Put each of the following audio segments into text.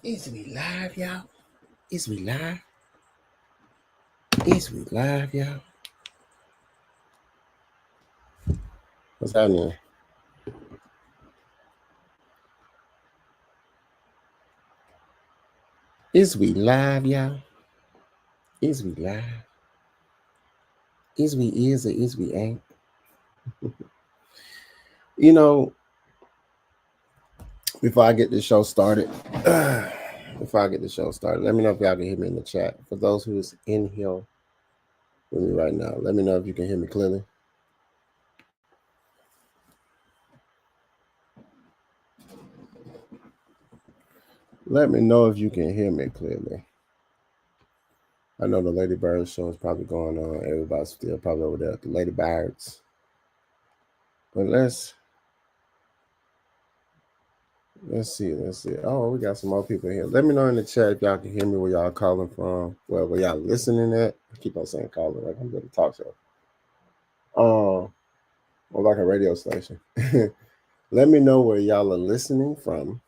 Is we live, y'all? Is we live? Is we live, y'all? What's happening? Is we live, y'all? Is we live? Is we is or is we ain't? You know, before I get the show started, let me know if y'all can hear me in the chat. For those who's in here with me right now, let me know if you can hear me clearly. Let me know if you can hear me clearly. I know the Lady Bird show is probably going on. Everybody's still probably over there at the Lady Birds. But let's see. Oh, we got some more people here. Let me know in the chat if y'all can hear me where y'all calling from. Well, where y'all listening at. I keep on saying calling like I'm going to talk show. Or like a radio station. Let me know where y'all are listening from.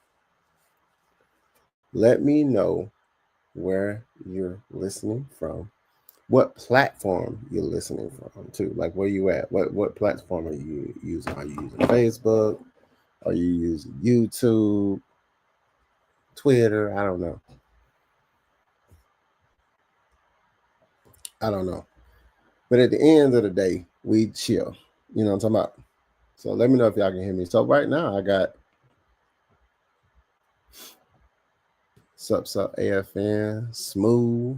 Let me know where you're listening from. What platform you're listening from too. Like where you at? What platform are you using? Are you using Facebook? Are you using YouTube? Twitter? I don't know. But at the end of the day, we chill. You know what I'm talking about? So let me know if y'all can hear me. So right now I got sup AFN, Smooth,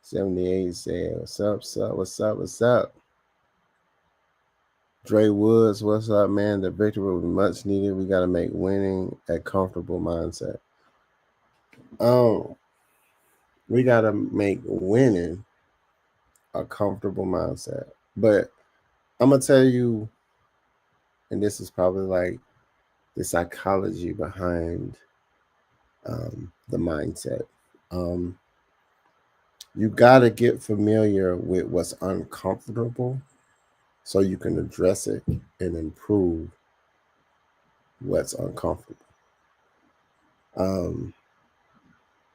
78 said, what's up? Dre Woods, what's up, man? The victory will be much needed. We gotta make winning a comfortable mindset. We gotta make winning a comfortable mindset. But I'm gonna tell you, and this is probably like the psychology behind the mindset. You got to get familiar with what's uncomfortable so you can address it and improve what's uncomfortable.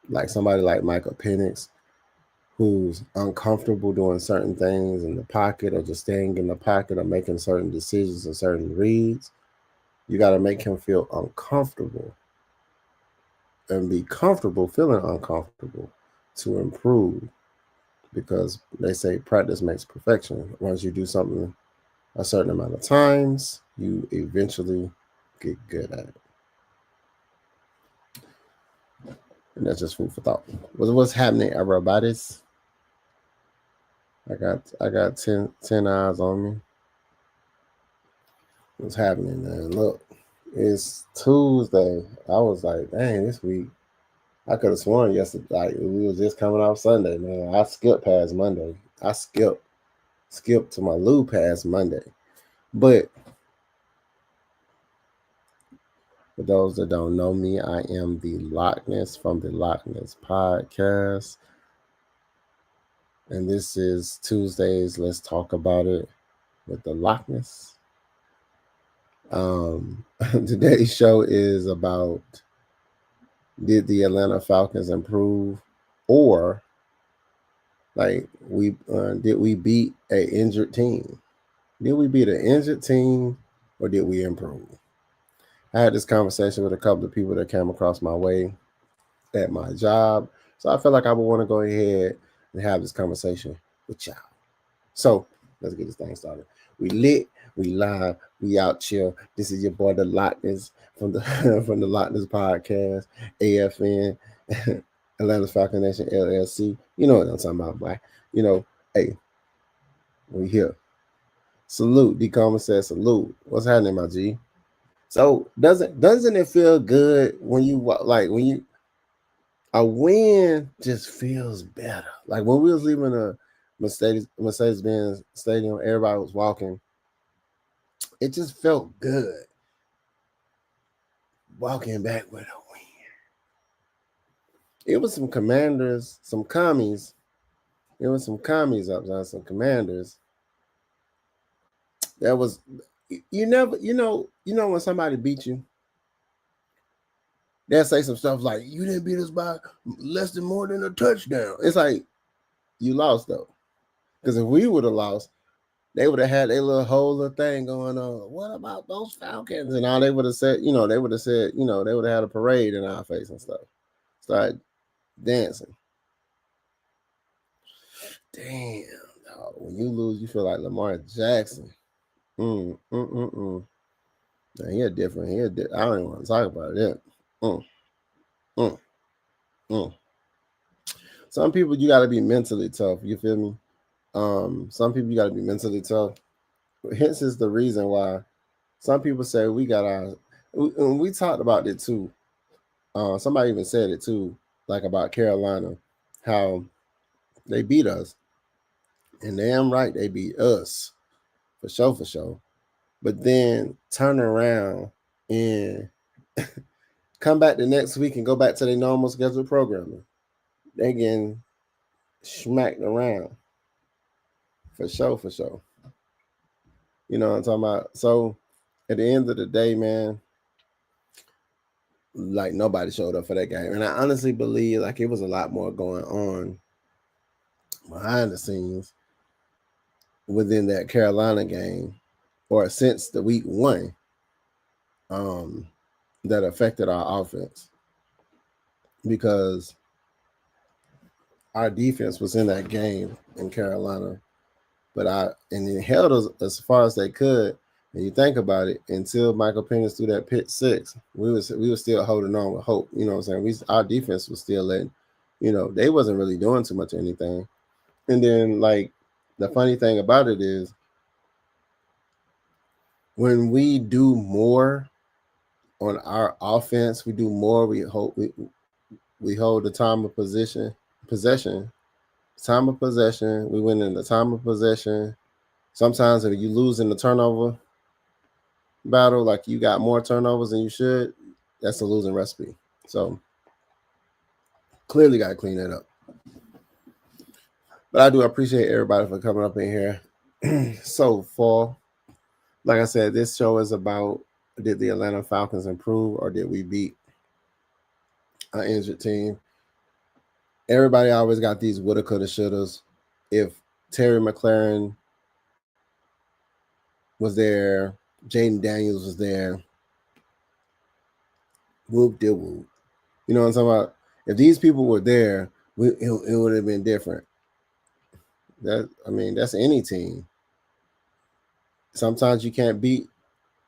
Like somebody like Michael Penix, who's uncomfortable doing certain things in the pocket or just staying in the pocket or making certain decisions and certain reads, you got to make him feel uncomfortable and be comfortable feeling uncomfortable to improve, because they say practice makes perfection. Once you do something a certain amount of times, you eventually get good at it. And that's just food for thought. What's happening, everybody's? I got 10 eyes on me. What's happening, man? Look, it's Tuesday. I was like, dang, this week I could have sworn yesterday, like we was just coming off Sunday, man. I skipped past Monday. I skipped to my Lou past Monday. But for those that don't know me, I am the Lochness from the Lochness podcast. And this is Tuesdays. Let's talk about it with the Lochness. Today's show is about, did the Atlanta Falcons improve, or like did we beat an injured team? Did we beat an injured team, or did we improve? I had this conversation with a couple of people that came across my way at my job, so I felt like I would want to go ahead and have this conversation with y'all. So let's get this thing started. We lit, we live, we out chill. This is your boy the Lochness from the from the Lochness podcast, AFN, Atlanta Falcon Nation LLC. You know what I'm talking about, boy. You know, hey, we here. Salute. D Common says salute. What's happening, my G? So doesn't it feel good when you a win just feels better? Like when we was leaving a Mercedes-Benz Stadium, everybody was walking. It just felt good walking back with a win. It was some commanders, some commies. It was some commies up there, some commanders. That was, you never, when somebody beat you, they'll say some stuff like, you didn't beat us by less than more than a touchdown. It's like, you lost though. Because if we would have lost, they would have had their little whole little thing going on. What about those Falcons? And all they would have said, they would have said, they would have had a parade in our face and stuff. Start dancing. Damn, dog. When you lose, you feel like Lamar Jackson. Now, he different. I don't even want to talk about it. Some people you got to be mentally tough. You feel me? Some people you got to be mentally tough. Hence is the reason why some people say we talked about it too. Somebody even said it too, like about Carolina, how they beat us. And damn right they beat us. For sure. But then turn around and come back the next week and go back to their normal scheduled programming. They getting smacked around. For sure. You know what I'm talking about? So at the end of the day, man, like nobody showed up for that game. And I honestly believe like it was a lot more going on behind the scenes within that Carolina game, or since the week 1, that affected our offense, because our defense was in that game in Carolina, and it held us as far as they could. And you think about it, until Michael Penix threw that pick 6, we were still holding on with hope. You know what I'm saying? Our defense was still letting, they wasn't really doing too much of anything. And then like the funny thing about it is, when we do more on our offense, we do more. We hold the time of possession. Time of possession. We win in the time of possession. Sometimes if you lose in the turnover battle, like you got more turnovers than you should, that's a losing recipe. So clearly got to clean that up. But I do appreciate everybody for coming up in here. So far, like I said, this show is about, did the Atlanta Falcons improve or did we beat an injured team? Everybody always got these woulda, coulda, shouldas. If Terry McLaurin was there, Jaden Daniels was there, whoop de whoop. You know what I'm talking about? If these people were there, it would have been different. That's any team. Sometimes you can't beat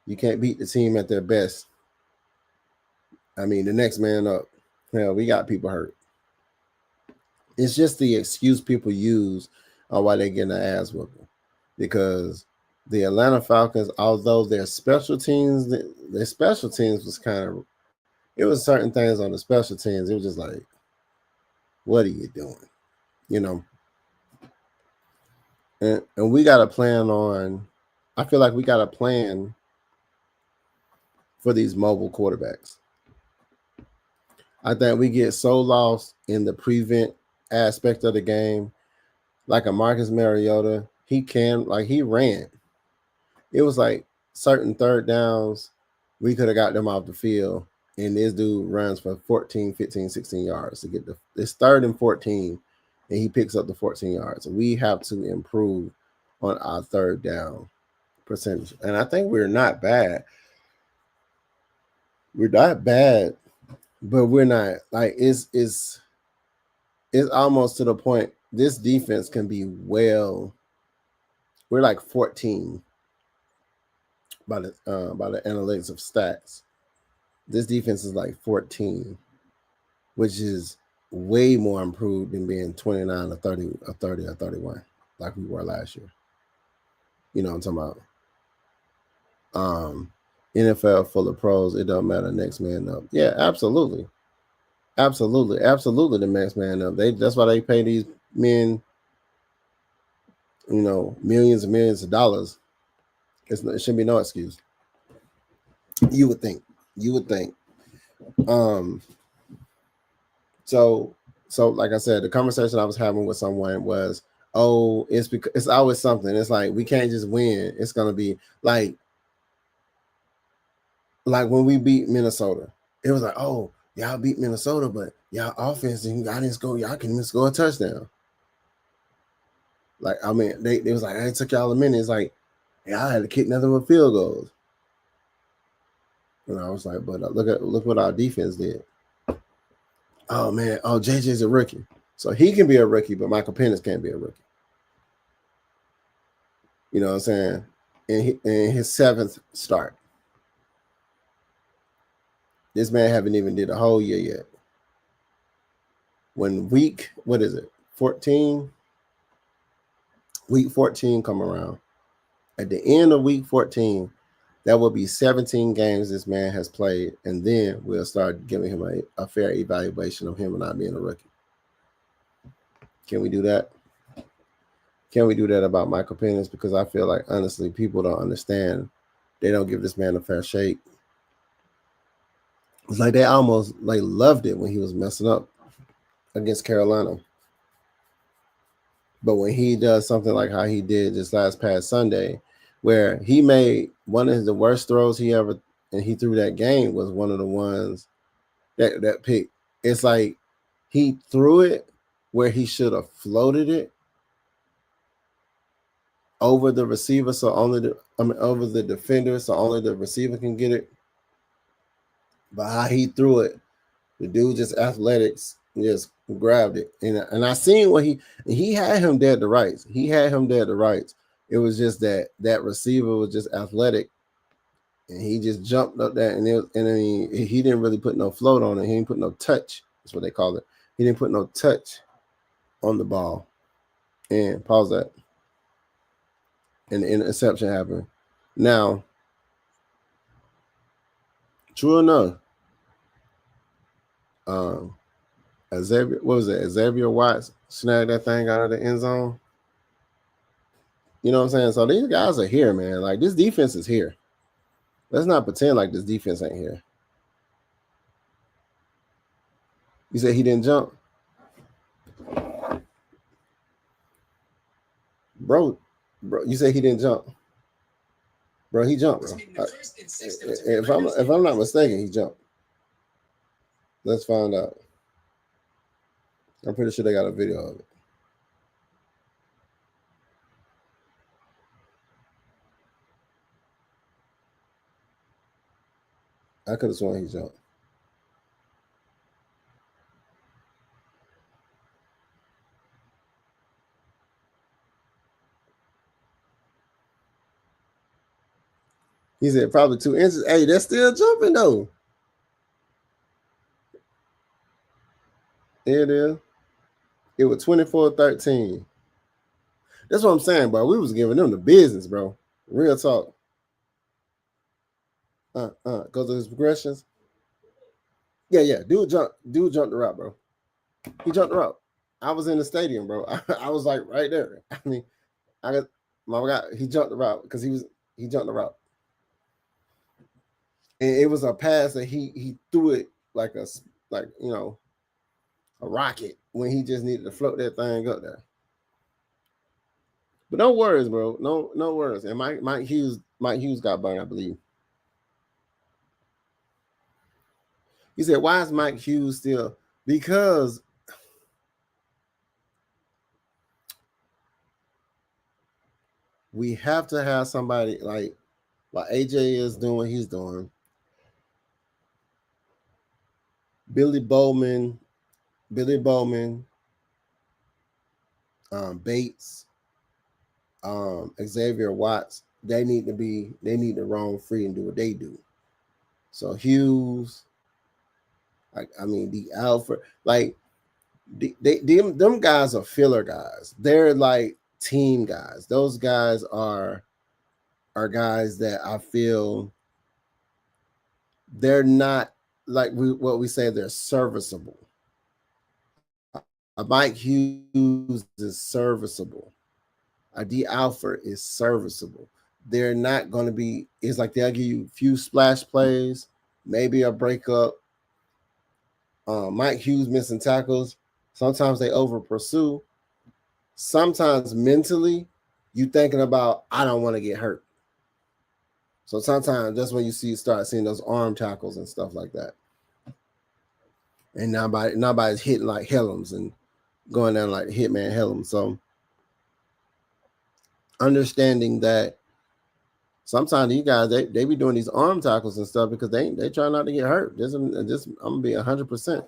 the team at their best. The next man up. Hell, we got people hurt. It's just the excuse people use on why they're getting their ass whooping. Because the Atlanta Falcons, although their special teams was kind of, it was certain things on the special teams. It was just like, what are you doing? And we got a plan on, I feel like we got a plan for these mobile quarterbacks. I think we get so lost in the prevent aspect of the game. Like a Marcus Mariota, he ran. It was like certain third downs, we could have got them off the field, and this dude runs for 14, 15, 16 yards to get it's 3rd and 14, and he picks up the 14 yards. We have to improve on our third down percentage. And I think we're not bad. We're not bad, but we're not, like, it's almost to the point this defense can be we're like 14 by the analytics of stats. This defense is like 14, which is way more improved than being 29 or 30 or 30 or 31 like we were last year. You know what I'm talking about? NFL full of pros, it don't matter, next man up. Yeah, absolutely. The next man up. That's why they pay these men, millions and millions of dollars. It shouldn't be no excuse. You would think. So like I said, the conversation I was having with someone was, it's because it's always something. It's like we can't just win. It's gonna be like when we beat Minnesota. It was like, y'all beat Minnesota, but y'all offense, y'all didn't score. Y'all couldn't even score a touchdown. Like, I mean, they was like, it took y'all a minute. It's like, y'all had to kick nothing but field goals. And I was like, but look what our defense did. Oh man, JJ's a rookie, so he can be a rookie, but Michael Penix can't be a rookie. You know what I'm saying? In his 7th start, this man haven't even did a whole year yet. When week 14 come around, at the end of week 14, that will be 17 games this man has played, and then we'll start giving him a fair evaluation of him not being a rookie. Can we do that? Can we do that about Michael Penix? Because I feel like, honestly, people don't understand. They don't give this man a fair shake. It's like they almost loved it when he was messing up against Carolina. But when he does something like how he did this past Sunday, where he made one of the worst throws he ever, and he threw that game, was one of the ones that pick. It's like he threw it where he should have floated it over the receiver, so over the defender, so only the receiver can get it. But how he threw it, the dude just athletics just grabbed it, and I seen what he had him dead to rights. He had him dead to rights. It was just that receiver was just athletic, and he just jumped up there, and he didn't really put no float on it. He didn't put no touch. That's what they call it. He didn't put no touch on the ball. And pause that. And the interception happened. Now, true enough, Xavier Watts snagged that thing out of the end zone. You know what I'm saying? So these guys are here, man. Like, this defense is here. Let's not pretend like this defense ain't here. You said he didn't jump? Bro, you said he didn't jump. Bro, he jumped, bro. If I'm not mistaken, he jumped. Let's find out. I'm pretty sure they got a video of it. I could have sworn he jumped. He said probably 2 inches. Hey, they're still jumping though. There it is. It was 24-13. That's what I'm saying, bro. We was giving them the business, bro. Real talk. Because of his progressions. Yeah. Dude jumped the route, bro. He jumped the route. I was in the stadium, bro. I was like right there. I mean, he jumped the route because he jumped the route. And it was a pass that he threw it like a rocket when he just needed to float that thing up there. But no worries, bro. No worries. And Mike Hughes got burned, I believe. He said, why is Mike Hughes still? Because we have to have somebody like what AJ is doing what he's doing. Billy Bowman, Bates, Xavier Watts, they need to roam free and do what they do. So Hughes, the Alfred, them guys are filler guys. They're like team guys. Those guys are guys that I feel they're not like what we say they're serviceable. Mike Hughes is serviceable. D. Alford is serviceable. They're not going to be. It's like they'll give you a few splash plays, maybe a breakup. Mike Hughes missing tackles. Sometimes they over pursue. Sometimes mentally, you thinking about I don't want to get hurt. So sometimes that's when you start seeing those arm tackles and stuff like that. and nobody's hitting like Hellams and going down like Hitman Hellams. So understanding that sometimes you guys they be doing these arm tackles and stuff because they try not to get hurt. I'm gonna be 100%.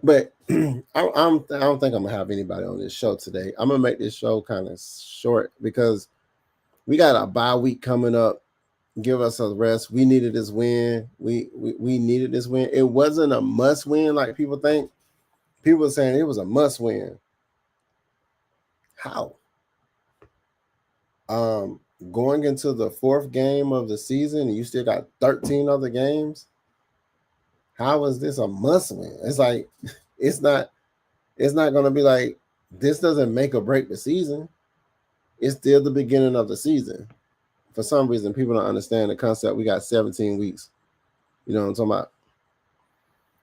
But I don't think I'm gonna have anybody on this show today. I'm gonna make this show kind of short because we got a bye week coming up. Give us a rest. We needed this win. We needed this win. It wasn't a must win like people think. People were saying it was a must win. How? Going into the 4th game of the season and you still got 13 other games. How is this a must win? It's like it's not going to be like this doesn't make or break the season. It's still the beginning of the season. For some reason, people don't understand the concept. We got 17 weeks. You know what I'm talking about?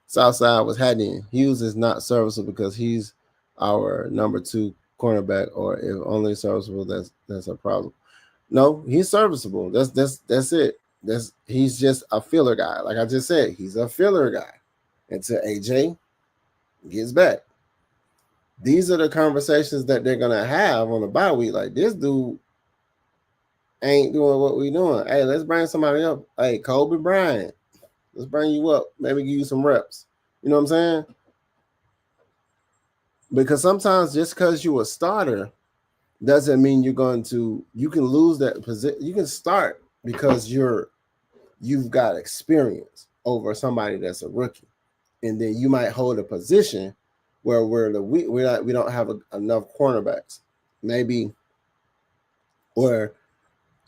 Southside was Hadden. Hughes is not serviceable because he's our number 2 cornerback, or if only serviceable, that's a problem. No, he's serviceable. That's it. He's just a filler guy. Like I just said, he's a filler guy until AJ gets back. These are the conversations that they're gonna have on the bye week. Like, this dude ain't doing what we doing. Hey, let's bring somebody up. Hey, Kobe Bryant, let's bring you up. Maybe give you some reps. You know what I'm saying? Because sometimes just because you're a starter doesn't mean you can lose that position. You can start because you've got experience over somebody that's a rookie, and then you might hold a position where we don't have enough cornerbacks, maybe, or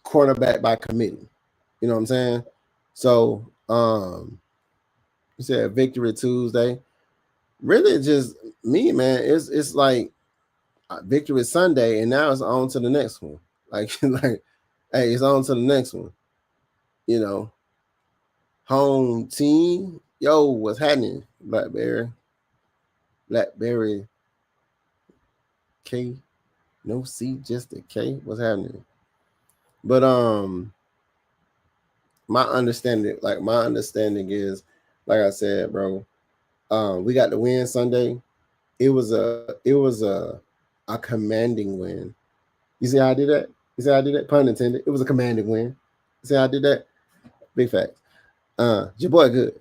cornerback by committee. You know what I'm saying? So you said Victory Tuesday. Really, just me, man. It's like Victory Sunday, and now it's on to the next one. Like, hey, it's on to the next one. You know, home team. Yo, what's happening? Blackberry K. No C, just a K. What's happening? But my understanding is, like I said, bro. We got the win Sunday. It was a commanding win. You see how I did that? Pun intended. It was a commanding win. You see how I did that? Big facts. Your boy good.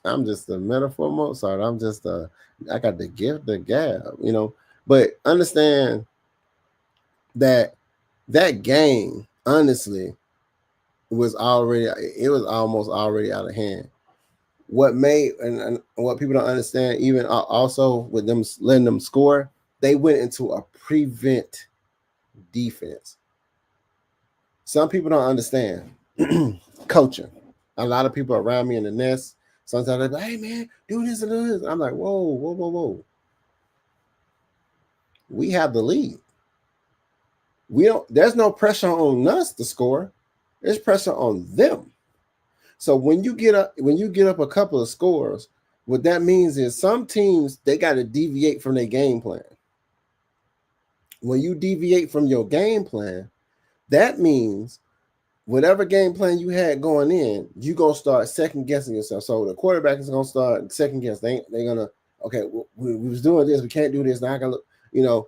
I'm just a metaphor Mozart. I got the gift, the gab, you know. But understand that game, honestly, was almost already out of hand. What made and what people don't understand, even also with them letting them score, they went into a prevent defense. Some people don't understand coaching. A lot of people around me in the nest, sometimes they're like, hey man, do this and do this. I'm like, whoa. We have the lead. There's no pressure on us to score. There's pressure on them. So when you get up a couple of scores, what that means is some teams, they got to deviate from their game plan. When you deviate from your game plan, that means whatever game plan you had going in, you're going to start second guessing yourself. So the quarterback is going to start second guess. They're going to, okay, we was doing this. We can't do this. Now I got to, you know.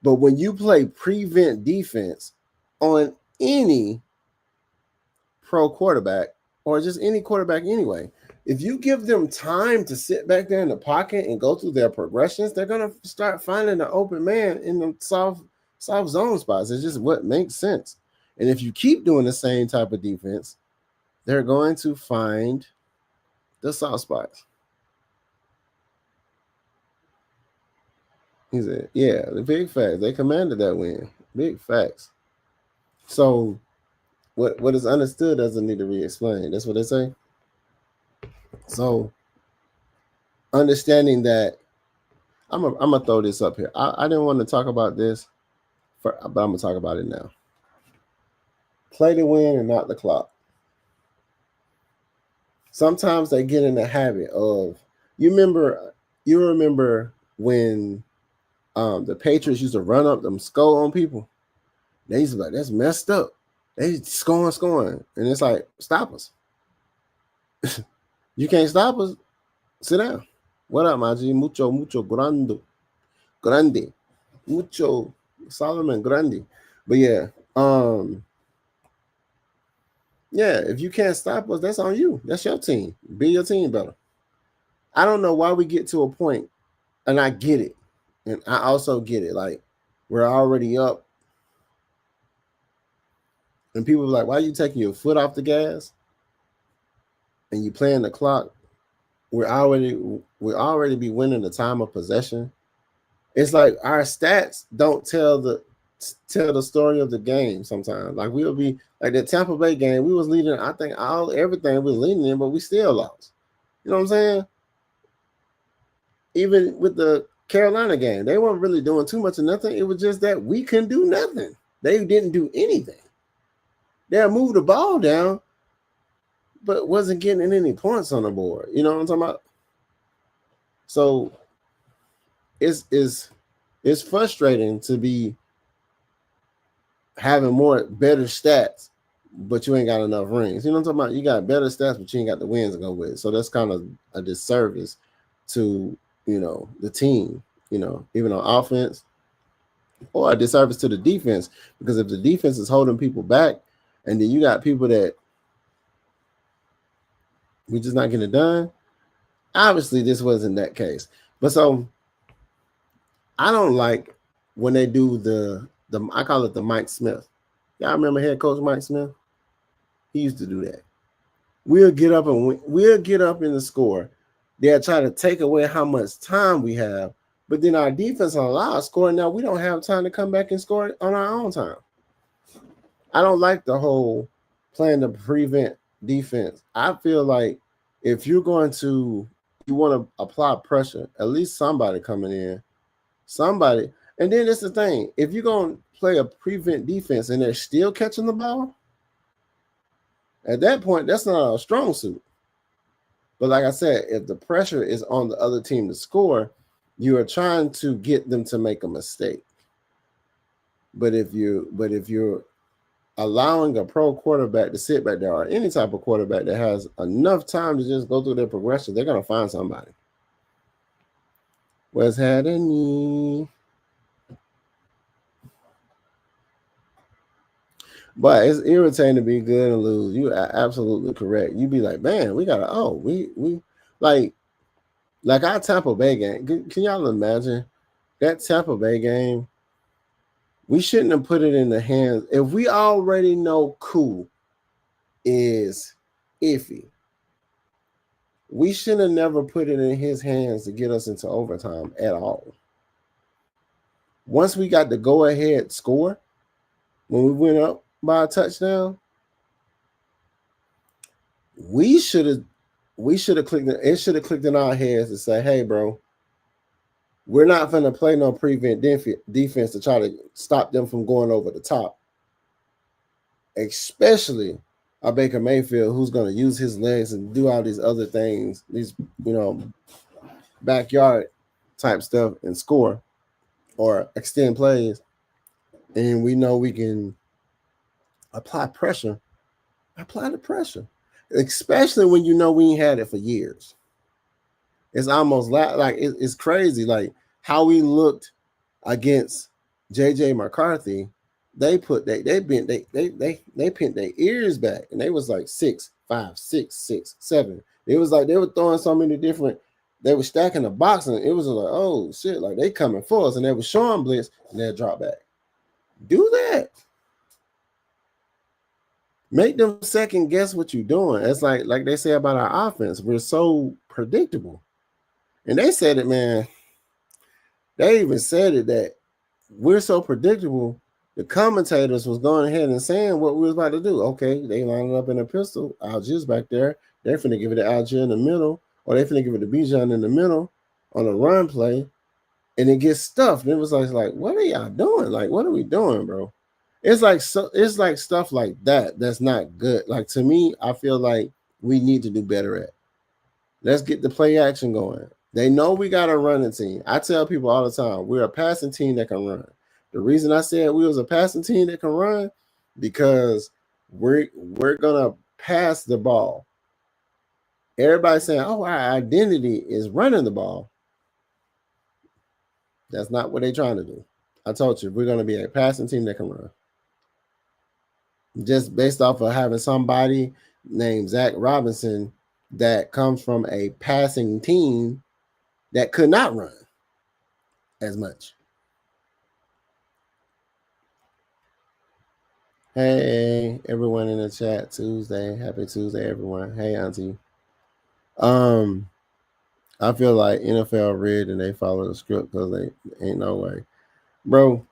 But when you play prevent defense on any pro quarterback, or just any quarterback anyway, if you give them time to sit back there in the pocket and go through their progressions, they're going to start finding an open man in the soft zone spots. It's just what makes sense. And if you keep doing the same type of defense, they're going to find the soft spots. He said, yeah, the big facts. They commanded that win. Big facts. So what is understood doesn't need to be explained. That's what they say. So understanding that, I'm gonna throw this up here. I didn't want to talk about this, but I'm gonna talk about it now. Play to win and not the clock. Sometimes they get in the habit of, you remember when the Patriots used to run up them skull on people. They used to be like, that's messed up. They scoring. And it's like, stop us. You can't stop us. Sit down. What up, Maji? Mucho grande, mucho Solomon grande. But yeah, yeah. If you can't stop us, that's on you. That's your team. Be your team better. I don't know why we get to a point, and I get it, and I also get it. Like we're already up, and people are like, "Why are you taking your foot off the gas?" And you playing the clock. We're already be winning the time of possession. It's like our stats don't tell the story of the game sometimes. Like we'll be like the Tampa Bay game, we was leading, I think everything we was leading in, but we still lost. You know what I'm saying? Even with the Carolina game, they weren't really doing too much of nothing. It was just that we couldn't do nothing. They didn't do anything. They moved the ball down, but wasn't getting any points on the board. You know what I'm talking about? So it's frustrating to be having better stats, but you ain't got enough rings. You know what I'm talking about? You got better stats, but you ain't got the wins to go with. So that's kind of a disservice to, the team, even on offense, or a disservice to the defense, because if the defense is holding people back and then you got people that we just not getting it done, obviously this wasn't that case. But so I don't like when they do the I call it the Mike Smith. Y'all remember head coach Mike Smith? He used to do that. We'll get up in the score. They'll try to take away how much time we have, but then our defense will allow us score. Now we don't have time to come back and score on our own time. I don't like the whole playing to prevent defense. I feel like if you want to apply pressure, at least somebody coming in, somebody. And then it's the thing, if you're going to play a prevent defense and they're still catching the ball, at that point, that's not a strong suit. But like I said, if the pressure is on the other team to score, you are trying to get them to make a mistake. But if you're allowing a pro quarterback to sit back there, or any type of quarterback that has enough time to just go through their progression, they're going to find somebody. What's happening? But it's irritating to be good and lose. You are absolutely correct. You be like, man, we gotta. Oh, we like our Tampa Bay game. Can y'all imagine that Tampa Bay game? We shouldn't have put it in the hands. If we already know Koo is iffy, we should have never put it in his hands to get us into overtime at all. Once we got the go-ahead score, when we went up by a touchdown, we should have clicked. It should have clicked in our heads to say, "Hey, bro, we're not going to play no prevent defense to try to stop them from going over the top." Especially a Baker Mayfield, who's going to use his legs and do all these other things, these backyard type stuff, and score or extend plays, and we know we can apply the pressure, especially when we ain't had it for years. It's almost like it's crazy, like how we looked against JJ McCarthy. They put they pinned their ears back, and they was like 6, 5, 6, 6, 7. It was like they were throwing so many different. They were stacking the box, and it was like, oh shit, like they coming for us, and they were showing blitz, and they drop back. Do that. Make them second guess what you're doing. It's like they say about our offense. We're so predictable. And they said it, man. They even said it that we're so predictable. The commentators was going ahead and saying what we was about to do. Okay, they lined up in a pistol. Algiers back there. They're finna give it to Algier in the middle, or they finna give it to Bijan in the middle on a run play, and it gets stuffed. And it was like, what are y'all doing? Like, what are we doing, bro? It's like stuff like that that's not good. Like, to me, I feel like we need to do better at. Let's get the play action going. They know we got a running team. I tell people all the time, we're a passing team that can run. The reason I said we was a passing team that can run, because we're gonna pass the ball Everybody's saying, oh, our identity is running the ball. That's not what they're trying to do. I told you, we're going to be a passing team that can run. Just based off of having somebody named Zach Robinson that comes from a passing team that could not run as much. Hey, everyone in the chat, Tuesday. Happy Tuesday, everyone. Hey, Auntie. I feel like NFL rigged and they follow the script because they ain't no way. Bro,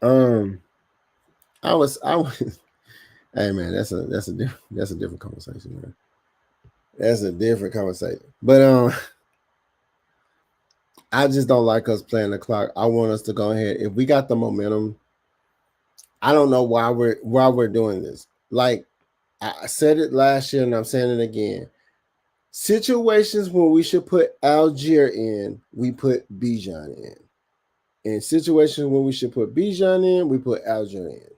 I was hey man, that's a different conversation, man. That's a different conversation. But I just don't like us playing the clock. I want us to go ahead. If we got the momentum, I don't know why we're doing this. Like I said it last year and I'm saying it again. Situations where we should put Algier in, we put Bijan in. In situations where we should put Bijan in, we put Algier in.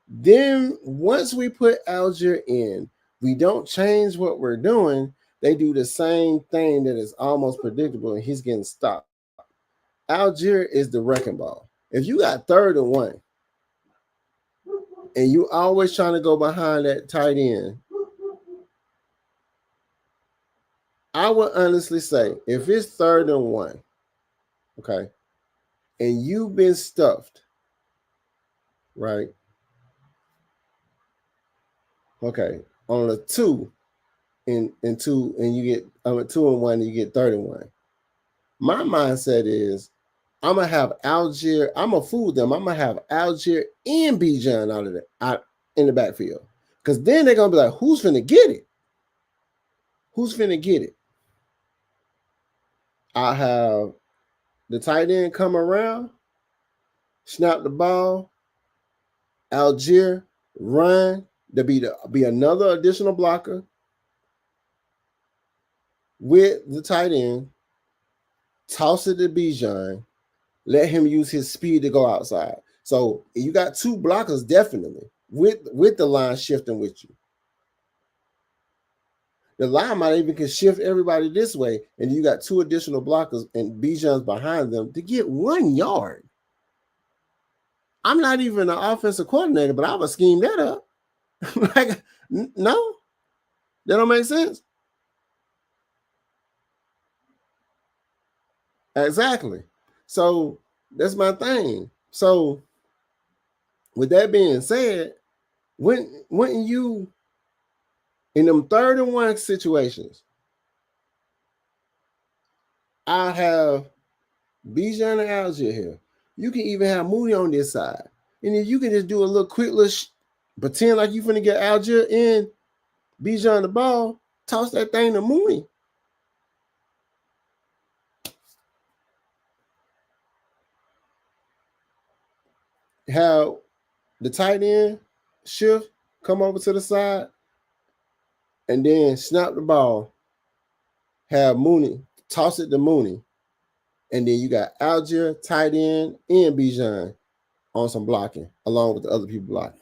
Then once we put Algier in, we don't change what we're doing. They do the same thing that is almost predictable, and he's getting stopped. Algier is the wrecking ball. If you got 3rd and 1, and you always trying to go behind that tight end, I would honestly say if it's 3rd and 1, okay, and you've been stuffed, right? Okay, on a 2 and 2, and you get on a 2 and 1, and you get 3rd and 1. My mindset is I'm gonna have Algier. I'm gonna fool them. I'm gonna have Algier and Bijan out in the backfield, because then they're gonna be like, "Who's finna get it? Who's finna get it?" I have the tight end come around, snap the ball, Algier run. There be another additional blocker with the tight end. Toss it to Bijan. Let him use his speed to go outside. So you got 2 blockers definitely with the line shifting with you. The line might even can shift everybody this way, and you got 2 additional blockers and Bijan's behind them to get 1 yard. I'm not even an offensive coordinator, but I would scheme that up. Like, no, that don't make sense. Exactly. So that's my thing. So with that being said, when you in them 3rd and 1 situations, I have Bijan and Algier here. You can even have Mooney on this side. And if you can just do a little quick little pretend like you finna get Algier in, Bijan the ball, toss that thing to Mooney. Have the tight end shift, come over to the side, and then snap the ball. Have Mooney, toss it to Mooney. And then you got Algier, tight end, and Bijan on some blocking, along with the other people blocking.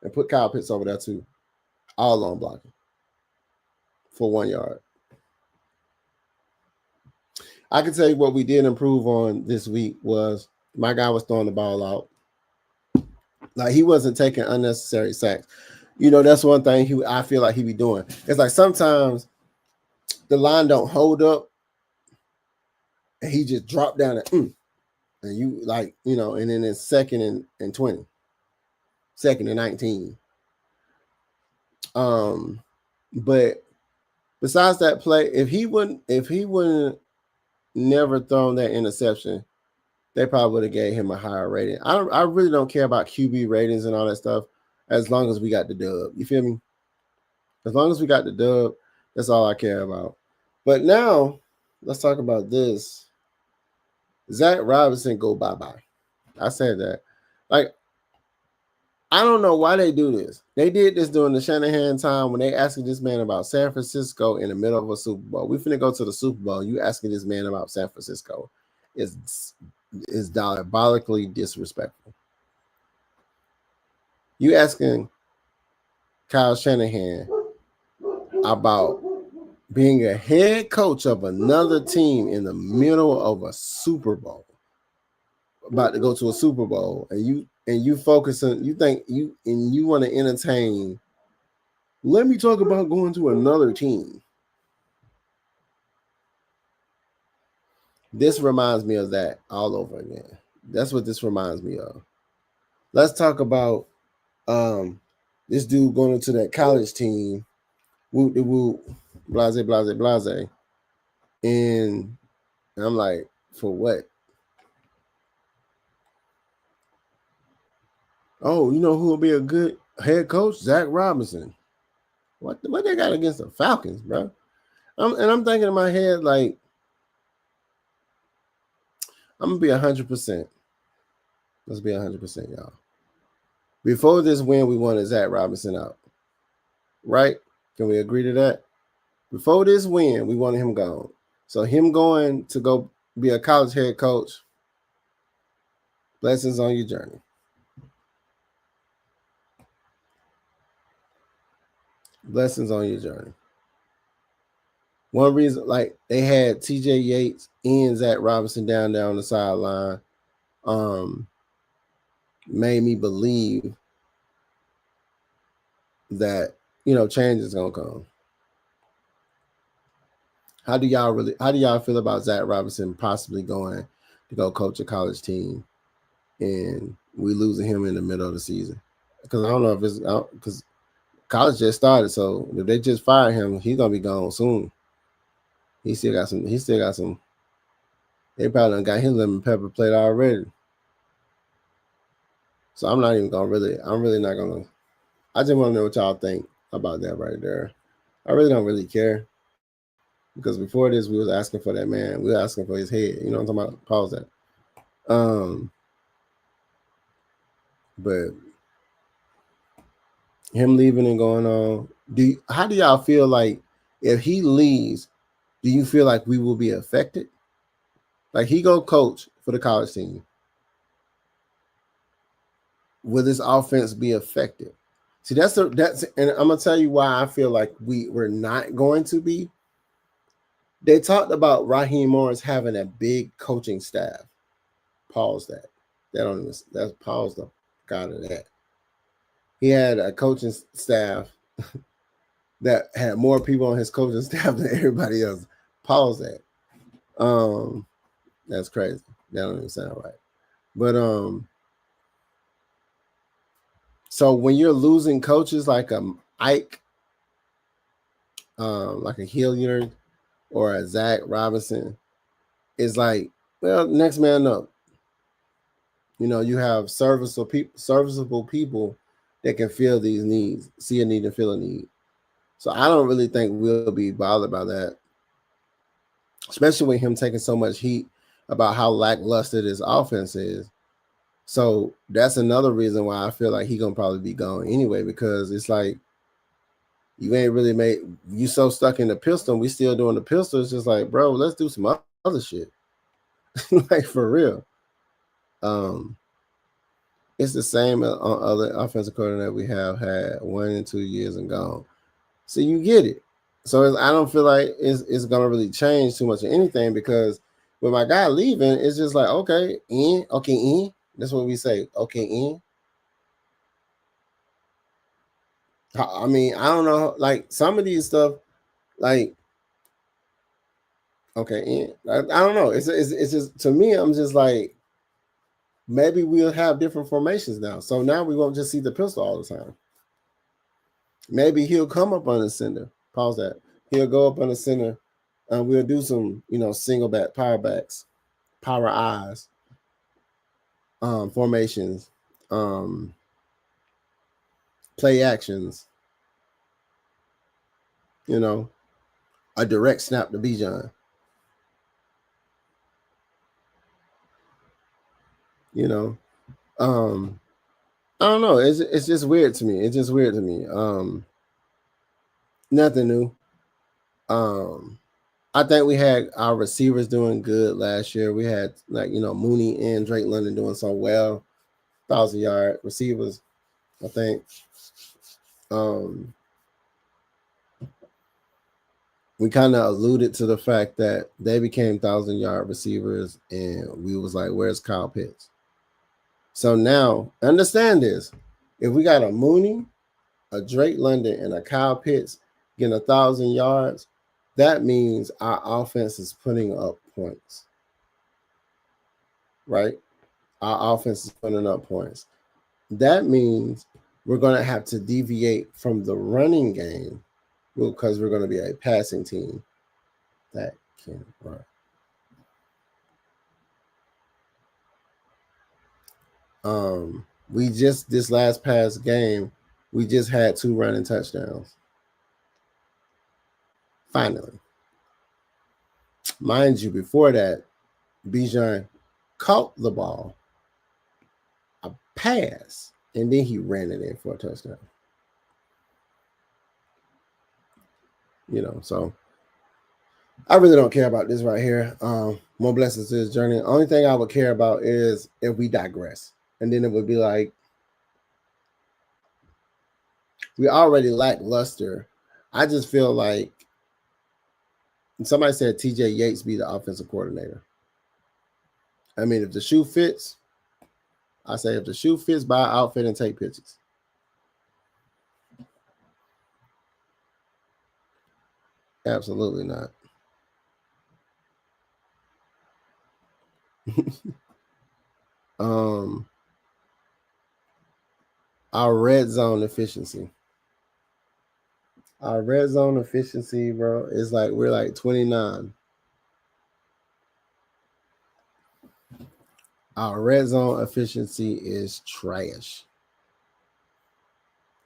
And put Kyle Pitts over there too, all on blocking for 1 yard. I can tell you what we did improve on this week was my guy was throwing the ball out. Like, he wasn't taking unnecessary sacks. You know, that's one thing I feel like he be doing. It's like sometimes the line don't hold up and he just dropped down and you like, you know, and then it's 2nd and 20, 2nd and 19. But besides that play, if he wouldn't never thrown that interception, they probably would have gave him a higher rating. I really don't care about QB ratings and all that stuff as long as we got the dub. You feel me? As long as we got the dub, that's all I care about. But now, let's talk about this. Zach Robinson go bye-bye. I said that. Like, I don't know why they do this. They did this during the Shanahan time when they asking this man about San Francisco in the middle of a Super Bowl. We finna go to the Super Bowl. You asking this man about San Francisco is diabolically disrespectful. You asking Kyle Shanahan about being a head coach of another team in the middle of a Super Bowl, about to go to a Super Bowl, and you focus on, you think you want to entertain. Let me talk about going to another team. This reminds me of that all over again. That's what this reminds me of. Let's talk about this dude going into that college team, whoop de whoop, blase, blase, blase. And I'm like, for what? Oh, you know who will be a good head coach? Zach Robinson. What they got against the Falcons, bro? I'm thinking in my head, like, I'm gonna be 100%. Let's be 100%, y'all. Before this win, we wanted Zach Robinson out, right? Can we agree to that? Before this win, we wanted him gone. So him going to go be a college head coach, blessings on your journey. Blessings on your journey. One reason, like, they had TJ Yates and Zach Robinson down there on the sideline, made me believe that, change is gonna come. How do y'all feel about Zach Robinson possibly going to go coach a college team, and we losing him in the middle of the season? Because I don't know if it's because college just started, so if they just fire him, he's gonna be gone soon. He still got some. They probably done got his lemon pepper plate already. So I'm not even gonna really. I'm really not gonna. I just want to know what y'all think about that right there. I really don't really care, because before this, we was asking for that man. We were asking for his head. You know what I'm talking about? Pause that. But him leaving and going on. How do y'all feel like if he leaves? Do you feel like we will be affected? Like, he go coach for the college team. Will this offense be affected? See, that's and I'm gonna tell you why I feel like we're not going to be. They talked about Raheem Morris having a big coaching staff. Pause that. That's pause the God of that. He had a coaching staff that had more people on his coaching staff than everybody else. Pause that. That's crazy. That don't even sound right. But so when you're losing coaches like a Ike, like a Hilliard or a Zach Robinson, it's like, well, next man up. You have serviceable people that can fill these needs, see a need and fill a need. So I don't really think we'll be bothered by that, especially with him taking so much heat about how lackluster this offense is. So that's another reason why I feel like he's gonna probably be gone anyway, because it's like you ain't really you so stuck in the pistol. We still doing the pistol. It's just like, bro, let's do some other shit. Like, for real. It's the same on other offensive coordinator we have had 1 and 2 years and gone. So you get it. So I don't feel like it's gonna really change too much of anything, because with my guy leaving, it's just like, okay, in. That's what we say. Okay, in. I mean, I don't know. Like, some of these stuff, like, okay, in. I don't know. It's just, to me, I'm just like, maybe we'll have different formations now. So now we won't just see the pistol all the time. Maybe he'll come up on the center. Pause that. He'll go up on the center, and we'll do some, single back, power backs, power eyes, formations, play actions. A direct snap to Bijan. I don't know. It's just weird to me. It's just weird to me. Nothing new. I think we had our receivers doing good last year. We had, like, Mooney and Drake London doing so well. 1,000-yard receivers, I think. we kind of alluded to the fact that they became 1,000-yard receivers, and we was like, where's Kyle Pitts? So now, understand this. If we got a Mooney, a Drake London, and a Kyle Pitts getting 1,000 yards, that means our offense is putting up points. Right? Our offense is putting up points. That means we're going to have to deviate from the running game because we're going to be a passing team that can run. We just, this last past game, we just had 2 running touchdowns. Finally. Mind you, before that, Bijan caught the ball, a pass, and then he ran it in for a touchdown. You know, so I really don't care about this right here. More blessings to his journey. Only thing I would care about is if we digress. And then it would be like, we already lack luster. I just feel like somebody said TJ Yates be the offensive coordinator. I mean, if the shoe fits, I say if the shoe fits, buy an outfit and take pictures. Absolutely not. Our red zone efficiency. Our red zone efficiency, bro, is like we're like 29. Our red zone efficiency is trash.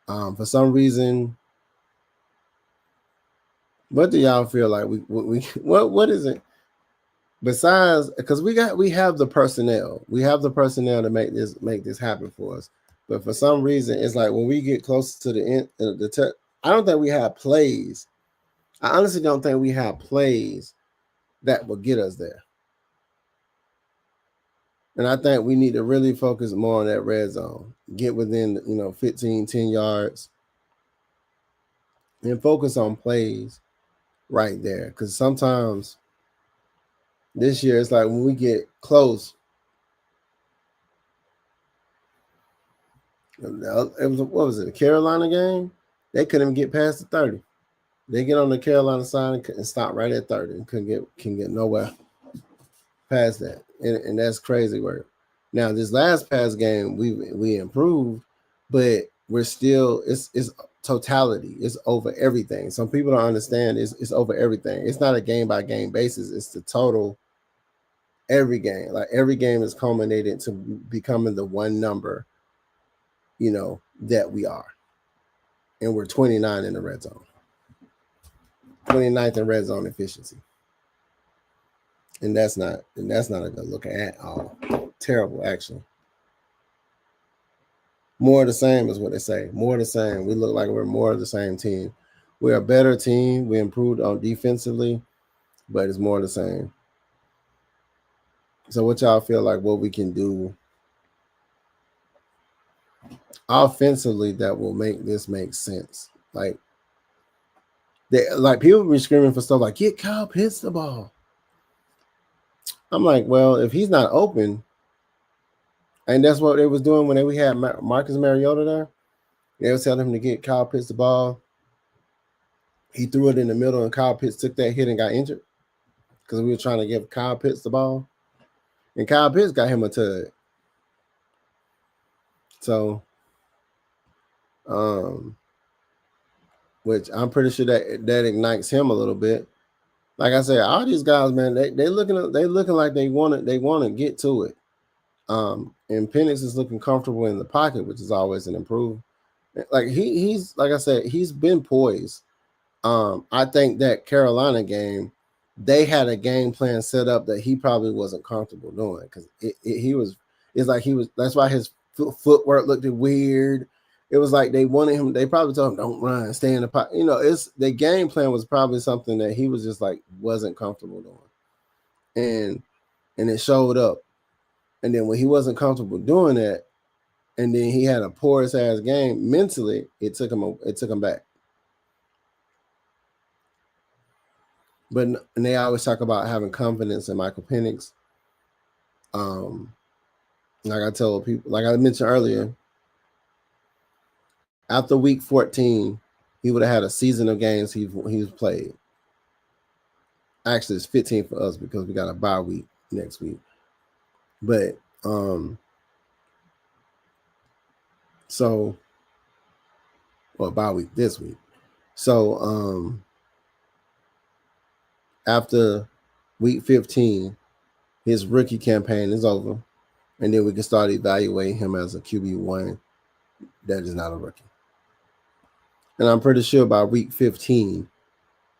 For some reason, what do y'all feel like what is it? Besides, because we have the personnel. We have the personnel to make this happen for us. But for some reason, it's like when we get close to the end, I don't think we have plays. I honestly don't think we have plays that will get us there. And I think we need to really focus more on that red zone. Get within, 15, 10 yards. And focus on plays right there. Because sometimes this year, it's like when we get close. It was, what was it, a Carolina game? They couldn't even get past the 30. They get on the Carolina side and stop right at 30 and can get nowhere past that. And that's crazy work. Now, this last past game, we improved, but we're still, it's totality. It's over everything. Some people don't understand it's over everything. It's not a game-by-game basis. It's the total every game. Like every game is culminated to becoming the one number, that we are. And we're 29 in the red zone. 29th in red zone efficiency. And that's not a good look at all. Terrible, actually. More of the same is what they say. More of the same. We look like we're more of the same team. We're a better team. We improved on defensively, but it's more of the same. So what y'all feel like what we can do offensively that will make this make sense? Like people be screaming for stuff like, get Kyle Pitts the ball. I'm like, well, if he's not open, and that's what they was doing when we had Marcus Mariota there, they was telling him to get Kyle Pitts the ball. He threw it in the middle, and Kyle Pitts took that hit and got injured because we were trying to give Kyle Pitts the ball, and Kyle Pitts got him a tug. So, which I'm pretty sure that ignites him a little bit. Like I said, all these guys, man, they looking like they want to get to it. And Penix is looking comfortable in the pocket, which is always an improvement. Like he's like I said, he's been poised. I think that Carolina game, they had a game plan set up that he probably wasn't comfortable doing because that's why his footwork looked weird. It was like they wanted him. They probably told him, "Don't run, stay in the pocket." The game plan was probably something that he was just like wasn't comfortable doing, and it showed up. And then when he wasn't comfortable doing that, and then he had a porous ass game mentally, it took him back. But and they always talk about having confidence in Michael Penix. Like I told people, like I mentioned earlier, after week 14, he would have had a season of games he's played. Actually, it's 15 for us because we got a bye week next week. But so, well, bye week this week. So after week 15, his rookie campaign is over, and then we can start evaluating him as a QB1 that is not a rookie. And I'm pretty sure by week 15,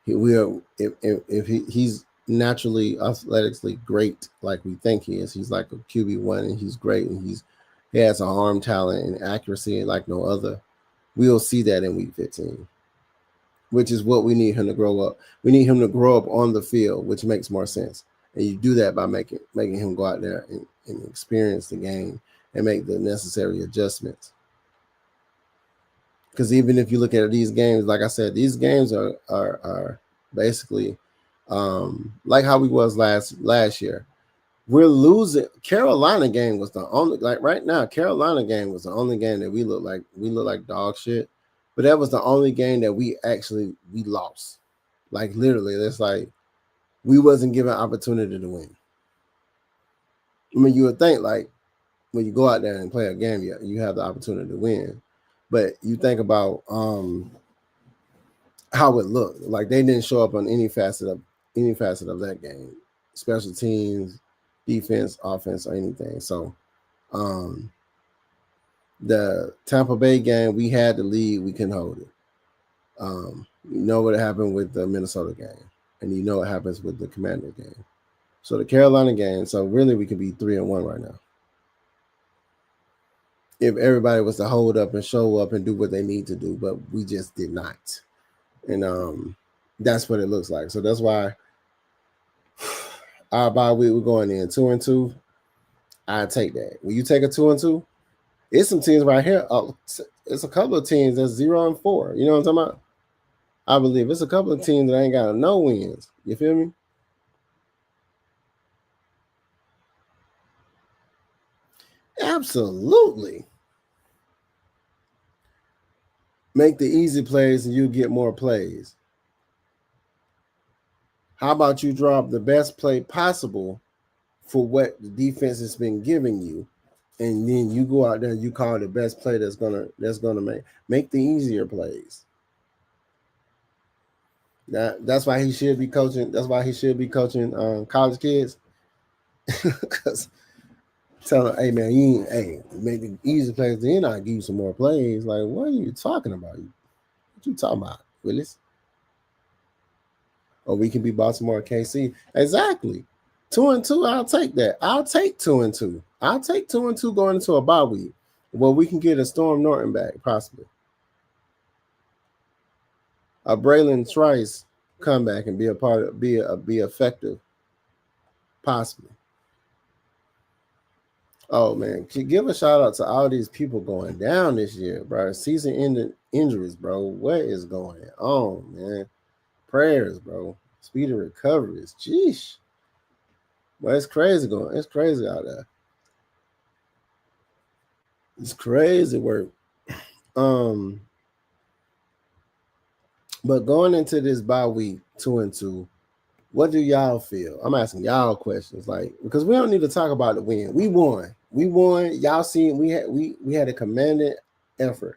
if he's naturally athletically great like we think he is, he's like a QB1 and he's great and he has an arm talent and accuracy like no other. We'll see that in week 15, which is what we need him to grow up. We need him to grow up on the field, which makes more sense. And you do that by making him go out there and experience the game and make the necessary adjustments. Because even if you look at these games, like I said, these games are basically like how we was last year. We're losing. Carolina game was the only, like right now, Carolina game was the only game that we look like dog shit. But that was the only game that we lost. Like literally, it's like we wasn't given opportunity to win. I mean, you would think like when you go out there and play a game, you have the opportunity to win. But you think about how it looked. Like they didn't show up on any facet of that game. Special teams, defense, offense, or anything. So the Tampa Bay game, we had the lead, we couldn't hold it. You know what happened with the Minnesota game, and you know what happens with the Commander game. So the Carolina game, so really we could be 3-1 right now. If everybody was to hold up and show up and do what they need to do, but we just did not. And that's what it looks like. So that's why our bye week, we're going in 2-2. I take that. When you take a 2-2, it's some teams right here. It's a couple of teams that's 0-4. You know what I'm talking about? I believe it's a couple of teams that ain't got no wins. You feel me? Absolutely. Make the easy plays and you get more plays. How about you drop the best play possible for what the defense has been giving you, and then you go out there and you call the best play that's gonna make the easier plays. That's why he should be coaching. That's why he should be coaching college kids. Because tell them, hey man, make the easy plays. Then I'll give you some more plays. Like, what are you talking about? What you talking about, Willis? Or we can be Baltimore KC. Exactly. 2-2, I'll take that. I'll take 2-2. I'll take 2-2 going into a bye week. Well, we can get a Storm Norton back, possibly. A Braylon Trice come back and be a part of, be effective, possibly. Oh man, give a shout out to all these people going down this year, bro. Season-ending injuries, bro. What is going on, man? Prayers, bro. Speedy recoveries. Jeez. Well, it's crazy going. It's crazy out there. It's crazy work. But going into this bye week 2-2, what do y'all feel? I'm asking y'all questions, like, because we don't need to talk about the win. We won. Y'all seen we had a commanding effort.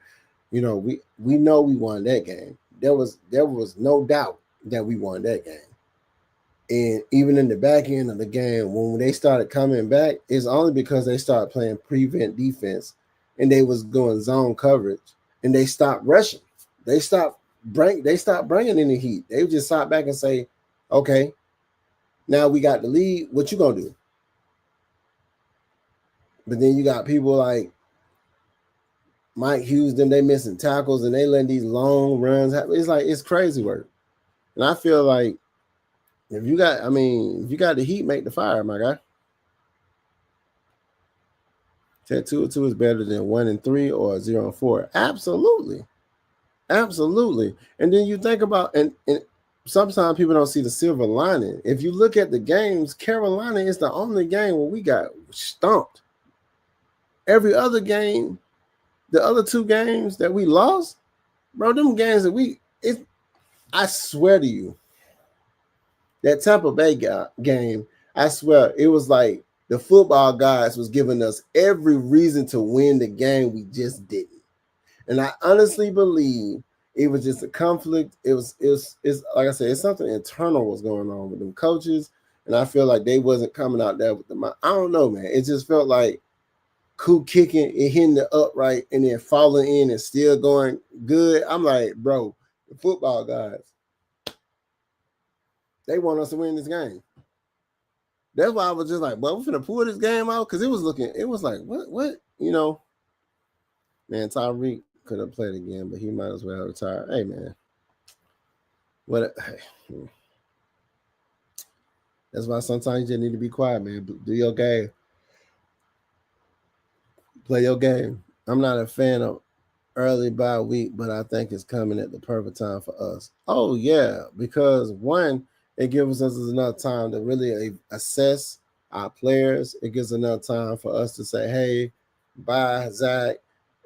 You know, we know we won that game. There was no doubt that we won that game. And even in the back end of the game, when they started coming back, it's only because they started playing prevent defense and they was going zone coverage and they stopped rushing. They stopped bringing any heat. They just sat back and say, okay, now we got the lead. What you gonna do? But then you got people like Mike Hughes, them they missing tackles and they letting these long runs happen. It's like it's crazy work. And I feel like if you got the heat, make the fire, my guy. 2-2 is better than 1-3 or 0-4. Absolutely. And then you think about and sometimes people don't see the silver lining. If you look at the games, Carolina is the only game where we got stumped. Every other game, the other two games that we lost, bro, them games that I swear to you, that Tampa Bay game, I swear, it was like the football guys was giving us every reason to win the game. We just didn't. And I honestly believe it was just a conflict. It's like I said, it's something internal was going on with them coaches. And I feel like they wasn't coming out there with the, I don't know, man. It just felt like Coop kicking and hitting the upright and then falling in and still going good. I'm like, bro, the football guys, they want us to win this game. That's why I was just like, well, we're finna pull this game out, because it was like, what? You know, man, Tyreek could have played again, but he might as well retire. Hey, man. That's why sometimes you just need to be quiet, man. Do your game. Play your game. I'm not a fan of early bye week, but I think it's coming at the perfect time for us. Oh, yeah, because one, it gives us enough time to really assess our players. It gives enough time for us to say, hey, bye, Zach.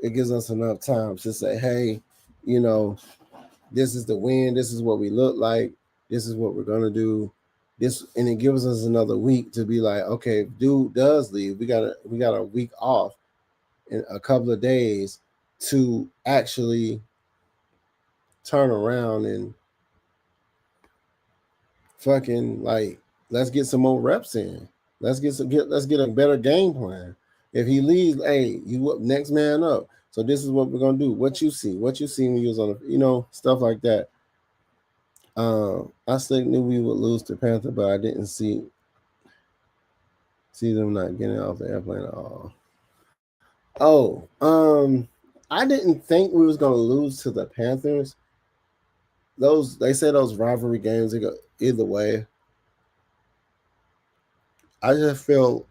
It gives us enough time to say, hey, you know, this is the win. This is what we look like. This is what we're going to do. And it gives us another week to be like, okay, if dude does leave, we got a week off in a couple of days to actually turn around and fucking, like, let's get some more reps in. Let's get a better game plan. If he leaves, hey, you up, next man up. So this is what we're gonna do. What you see when you was on the, stuff like that. I still knew we would lose to Panther, but I didn't see them not getting off the airplane at all. Oh, I didn't think we was gonna lose to the Panthers. They say those rivalry games, they go either way. I just feel,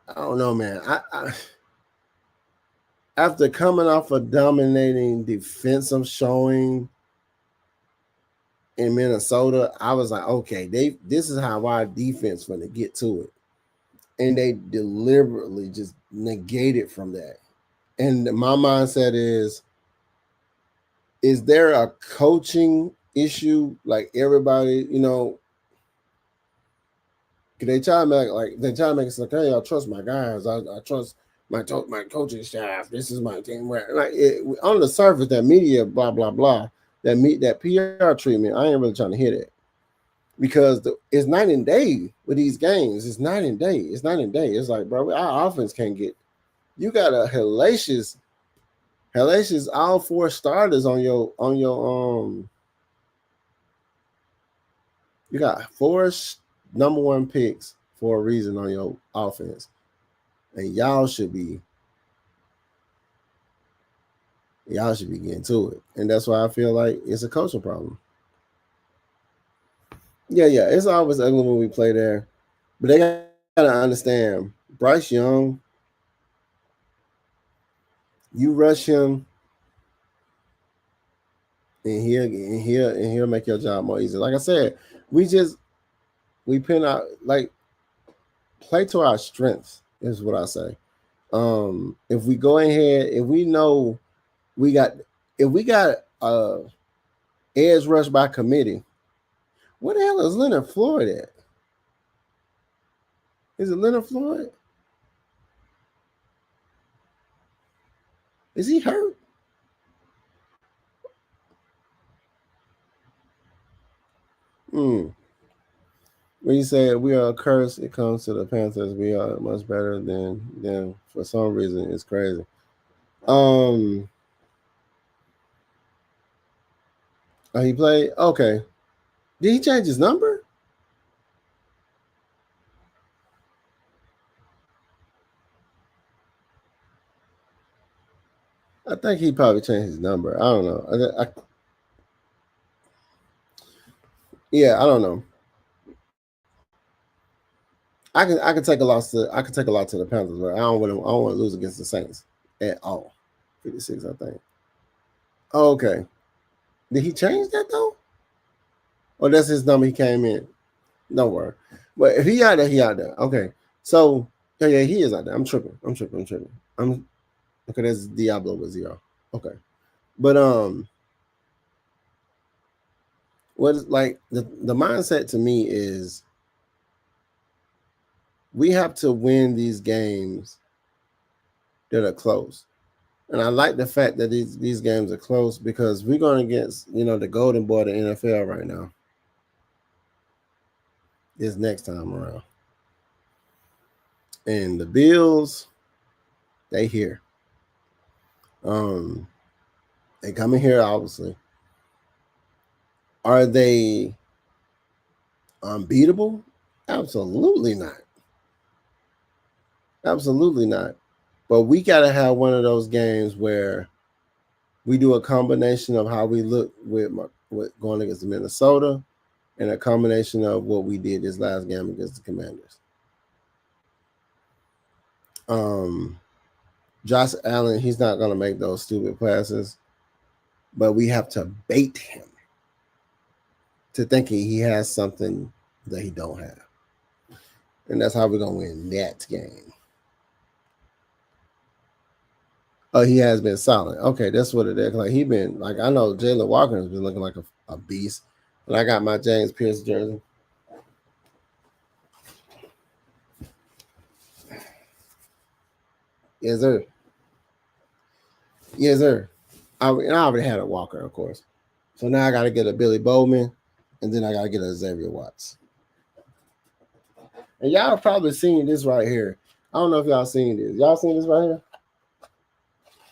I don't know, man. I after coming off a dominating defensive showing in Minnesota, I was like, okay, this is how our defense going to get to it. And they deliberately just negated from that. And my mindset is there a coaching issue? Like everybody, they try to make it like, hey, I trust my guys. I trust my coaching staff. This is my team. On the surface, that media, blah blah blah, that PR treatment, I ain't really trying to hear that, because it's night and day with these games. It's night and day. It's like, bro, our offense can't get. You got a hellacious all four starters on your You got 4 number 1 picks for a reason on your offense, and y'all should be getting to it. And that's why I feel like it's a coaching problem. Yeah, it's always ugly when we play there, but they gotta understand, Bryce Young, you rush him, and he'll make your job more easy. Like I said, we pin out, like, play to our strengths is what I say. If we go ahead, if we know we got edge rush by committee, what the hell is Leonard Floyd at? Is it Leonard Floyd? Is he hurt? When you say we are a curse, it comes to the Panthers. We are much better than them. For some reason, it's crazy. Oh, he played? Okay. Did he change his number? I think he probably changed his number. I don't know. Yeah, I don't know. I can take a loss to the Panthers, but I don't want to lose against the Saints at all. 56, I think. Oh, okay. Did he change that though? Or that's his number? He came in. Don't worry. But if he out there, he out there. Okay. So yeah, he is out there. I'm tripping. I'm okay. That's Diablo with 0. Okay. But what is like the mindset to me is we have to win these games that are close. And I like the fact that these games are close because we're going against, the golden boy of the NFL right now. This next time around. And the Bills, they here. They coming here, obviously. Are they unbeatable? Absolutely not. Absolutely not. But we got to have one of those games where we do a combination of how we look with going against Minnesota and a combination of what we did this last game against the Commanders. Josh Allen, he's not going to make those stupid passes, but we have to bait him to thinking he has something that he don't have. And that's how we're going to win that game. Oh, he has been solid. Okay, that's what it is. Like he been like I know Jalen Walker has been looking like a beast. And I got my James Pierce jersey. Yes, sir. Yes, sir. I already had a Walker, of course. So now I got to get a Billy Bowman, and then I got to get a Xavier Watts. And y'all probably seen this right here. I don't know if y'all seen this. Y'all seen this right here?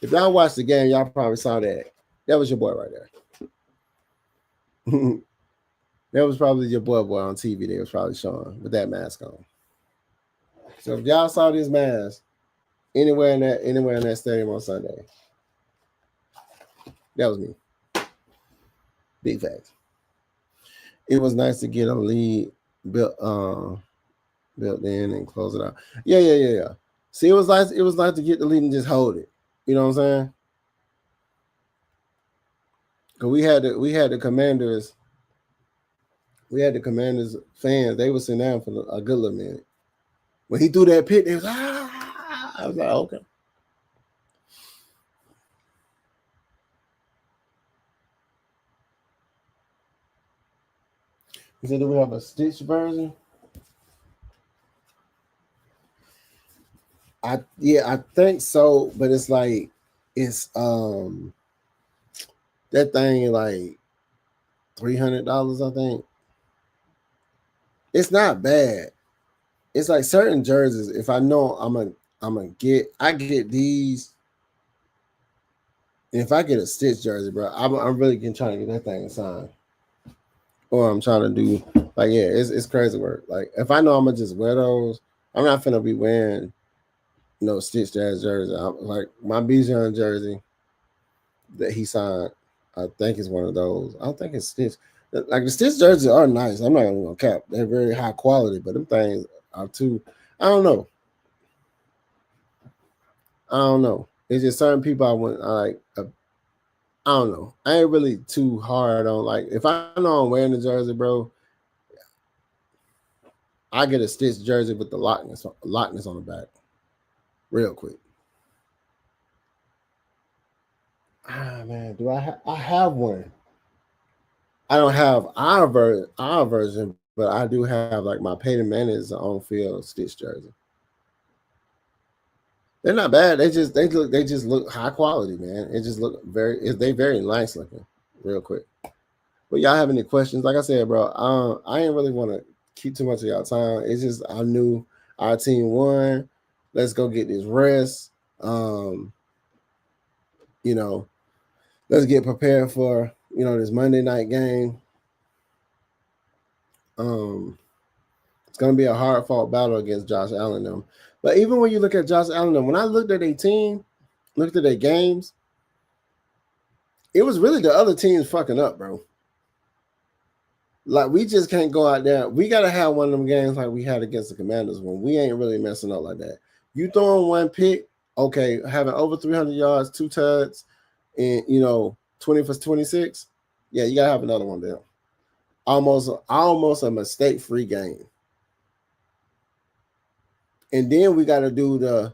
If y'all watched the game, y'all probably saw that. That was your boy right there. That was probably your boy on TV. They was probably showing with that mask on. So if y'all saw this mask anywhere in that stadium on Sunday, that was me. Big facts. It was nice to get a lead built in and close it out. Yeah. See, it was nice to get the lead and just hold it. You know what I'm saying? Cause we had the Commanders. We had the Commanders fans. They were sitting down for a good little minute. When he threw that pick, they was I was like, okay. He said, do we have a stitched version? I think so, but it's like it's that thing like $300, I think. It's not bad. It's like certain jerseys. If I know I get these. And if I get a stitch jersey, bro, I'm really trying to get that thing signed. Or I'm trying to do it's crazy work. Like if I know I'm gonna just wear those, I'm not finna be wearing no stitched ass jersey. Like my Bijan jersey that he signed, I think is one of those. I don't think it's stitched. Like the stitched jerseys are nice. I'm not even gonna cap. They're very high quality, but them things are too. I don't know. It's just certain people I don't know. I ain't really too hard on like if I know I'm wearing the jersey, bro. I get a stitched jersey with the Lochness on the back, real quick. Man, do I have one? I don't have our version, but I do have like my Peyton Manning's on field stitched jersey. They're not bad. They just look high quality, man. It just look they very nice looking, real quick. But y'all have any questions? Like I said, bro, I ain't really want to keep too much of y'all time. It's just I knew our team won. Let's go get this rest. Let's get prepared for this Monday night game. It's gonna be a hard fought battle against Josh Allen them. But even when you look at Josh Allen them, when I looked at a team, looked at their games, it was really the other teams fucking up, bro. Like we just can't go out there. We gotta have one of them games like we had against the Commanders when we ain't really messing up like that. You throwing one pick, okay, having over 300 yards, 2 tuds, and 20 for 26. Yeah, you gotta have another one there. Almost a mistake-free game. And then we gotta do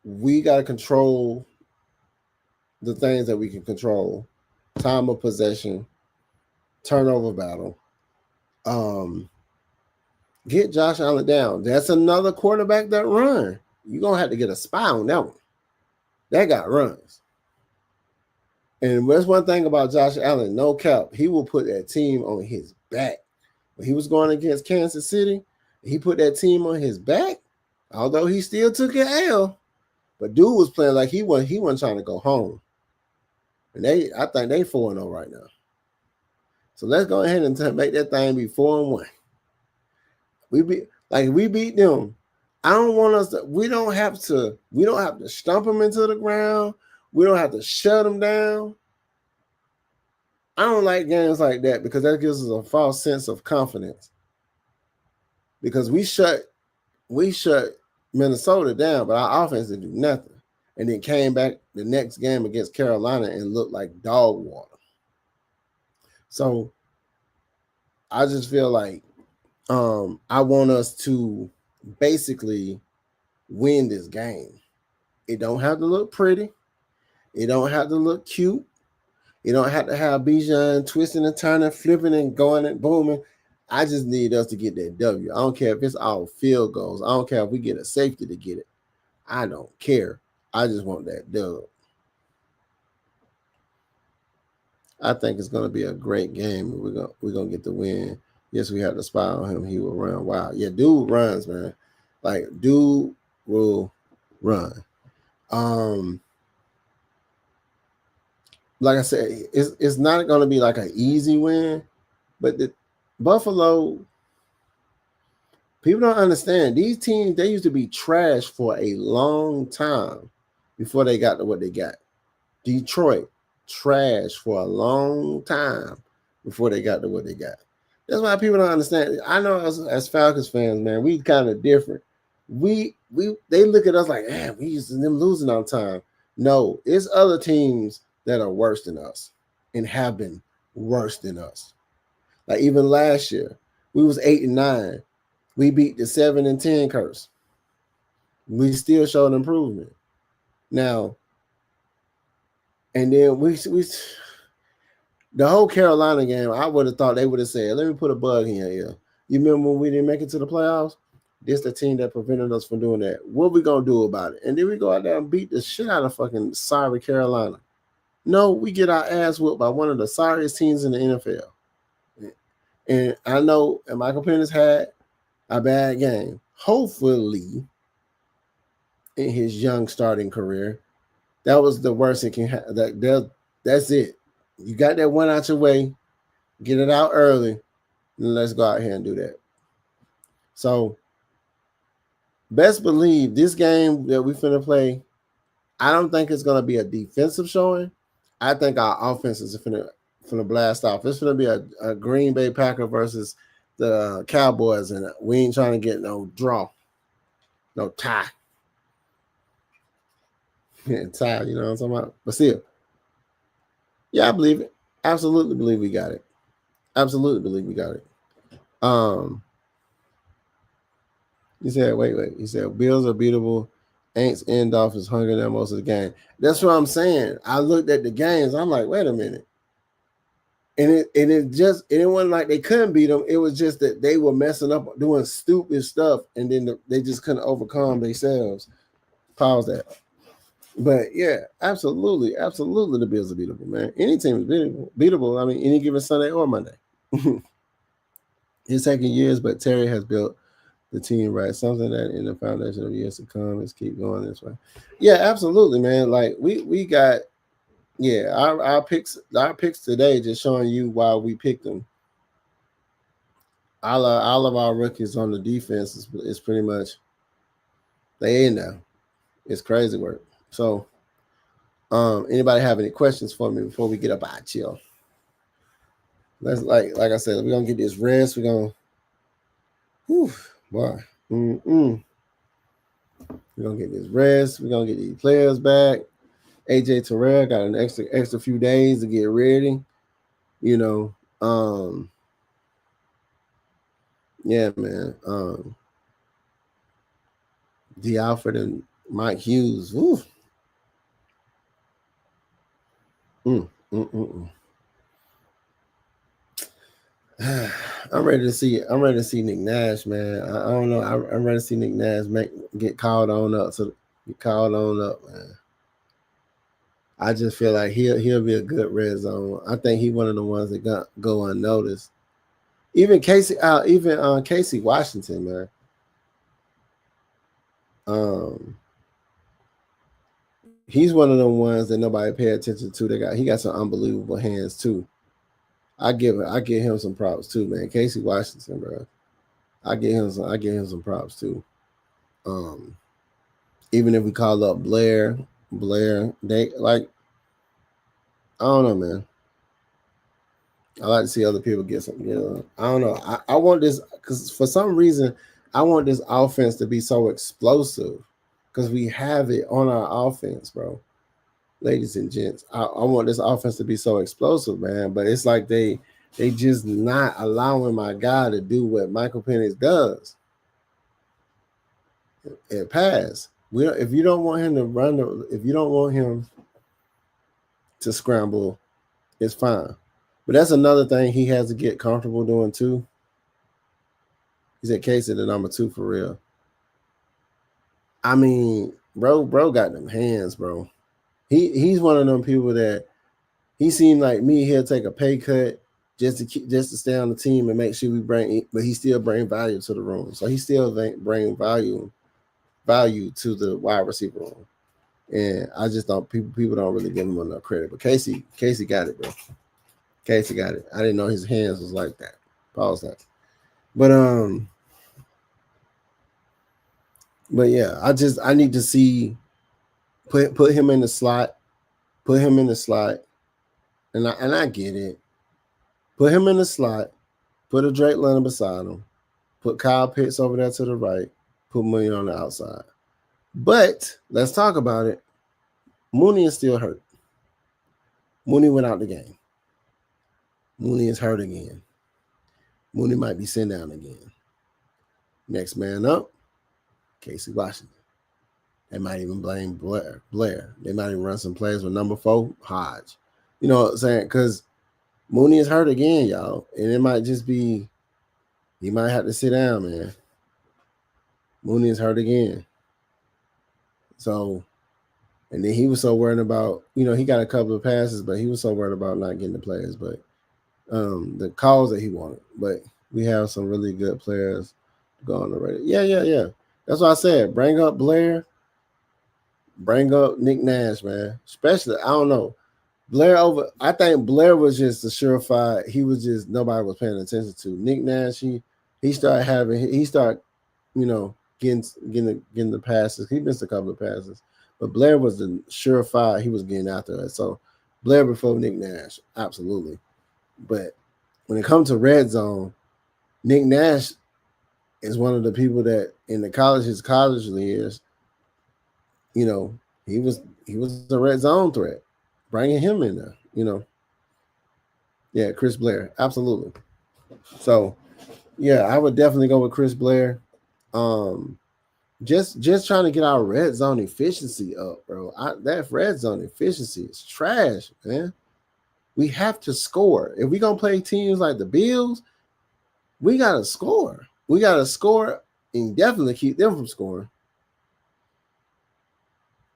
we gotta control the things that we can control. Time of possession, turnover battle. Get Josh Allen down. That's another quarterback that run. You're gonna have to get a spy on that one. That guy runs. And there's one thing about Josh Allen, no cap, he will put that team on his back. When he was going against Kansas City, he put that team on his back, although he still took an L. But dude was playing like he wasn't trying to go home. And I think they 4-0 right now. So let's go ahead and make that thing be 4-1. We beat them. I don't want us to. We don't have to stomp them into the ground. We don't have to shut them down. I don't like games like that because that gives us a false sense of confidence. Because we shut Minnesota down, but our offense didn't do nothing. And then came back the next game against Carolina and looked like dog water. So I just feel like I want us to basically win this game. It don't have to look pretty. It don't have to look cute. You don't have to have Bijan twisting and turning, flipping and going and booming. I just need us to get that W. I don't care if it's all field goals. I don't care if we get a safety to get it. I don't care. I just want that dub. I think it's going to be a great game. We're gonna get the win. Yes, we have to spy on him. He will run. Wow. Yeah, dude runs, man. Like, dude will run. Like I said, it's not going to be like an easy win, but the Buffalo, people don't understand. These teams, they used to be trash for a long time before they got to what they got. Detroit, trash for a long time before they got to what they got. That's why people don't understand. I know as Falcons fans, man, we kind of different. They look at us like, man, we used to them losing all the time. No, it's other teams that are worse than us and have been worse than us. Like even last year, we was 8-9. We beat the 7-10 curse. We still showed improvement. Now, and then we the whole Carolina game, I would have thought they would have said, let me put a bug in your ear. You remember when we didn't make it to the playoffs? This the team that prevented us from doing that. What we going to do about it? And then we go out there and beat the shit out of fucking sorry Carolina. No, we get our ass whooped by one of the sorriest teams in the NFL. And I know Michael Penix had a bad game. Hopefully, in his young starting career, that was the worst it can have. That's it. You got that one out your way, get it out early, and let's go out here and do that. So, best believe this game that we finna play, I don't think it's gonna be a defensive showing. I think our offense is finna blast off. It's gonna be a Green Bay Packer versus the Cowboys, and we ain't trying to get no draw, no tie. Tie, you know what I'm talking about? But still. Yeah, I believe it. Absolutely believe we got it. Absolutely believe we got it. He said, wait. He said, Bills are beatable. Aints Endoff is hungry there most of the game. That's what I'm saying. I looked at the games. I'm like, wait a minute. And it wasn't like they couldn't beat them. It was just that they were messing up, doing stupid stuff, and then they just couldn't overcome themselves. Pause that. But yeah, absolutely, the Bills are beatable, man. Any team is beatable. I mean, any given Sunday or Monday. It's taking years, but Terry has built the team right. Something that in the foundation of years to come is keep going this way. Yeah, absolutely, man. Like we got, yeah, our picks today just showing you why we picked them. All of our rookies on the defense is pretty much they in now. It's crazy work. So, anybody have any questions for me before we get up out chill? Let's like I said, we're gonna get this rest. We're gonna, boy, we're gonna get this rest. We're gonna get these players back, AJ Terrell got an extra few days to get ready. You know, yeah, man. D. Alfred and Mike Hughes. Woo. Mm, mm, mm, mm. I'm ready to see. I'm ready to see Nick Nash, man. I don't know. I'm ready to see Nick Nash get called on up. So get called on up, man. I just feel like he'll be a good red zone. I think he's one of the ones that go unnoticed. Even Casey Washington, man. He's one of the ones that nobody pay attention to. He got some unbelievable hands too. I give him some props too, man. Casey Washington, bro. I give him some props too. Even if we call up Blair, they like, I don't know, man. I like to see other people get something. You know, I don't know. I want this because for some reason I want this offense to be so explosive because we have it on our offense, bro. Ladies and gents, I want this offense to be so explosive, man. But it's like they just not allowing my guy to do what Michael Penix does. It pass. If you don't want him to run, if you don't want him to scramble, it's fine. But that's another thing he has to get comfortable doing too. He's at Casey the number 2 for real. I mean, bro got them hands, bro. He's one of them people that he seemed like me. He'll take a pay cut just to stay on the team and make sure we bring, but he still bring value to the room. So he still bring value to the wide receiver room. And I just don't people don't really give him enough credit. But Casey got it, bro. Casey got it. I didn't know his hands was like that. Pause that. But yeah, I need to see put him in the slot. Put him in the slot. And I get it. Put him in the slot. Put a Drake London beside him. Put Kyle Pitts over there to the right. Put Mooney on the outside. But let's talk about it. Mooney is still hurt. Mooney went out the game. Mooney is hurt again. Mooney might be sent down again. Next man up, Casey Washington. They might even blame Blair. They might even run some plays with number 4, Hodge. You know what I'm saying? Because Mooney is hurt again, y'all. And it might just be, he might have to sit down, man. Mooney is hurt again. So, and then he was so worried about, he got a couple of passes, but he was so worried about not getting the players. But the calls that he wanted. But we have some really good players going already. Yeah. That's what I said. Bring up Blair. Bring up Nick Nash, man. Especially, I don't know. I think Blair was just a surefire. He was just, nobody was paying attention to. Nick Nash, he started getting the passes. He missed a couple of passes. But Blair was the surefire. He was getting after it. So Blair before Nick Nash, absolutely. But when it comes to red zone, Nick Nash is one of the people that in his college years, he was a red zone threat. Bringing him in there, Yeah, Chris Blair, absolutely. So, yeah, I would definitely go with Chris Blair. Just trying to get our red zone efficiency up, bro. That red zone efficiency is trash, man. We have to score. If we're gonna play teams like the Bills, we gotta score. We gotta score and definitely keep them from scoring.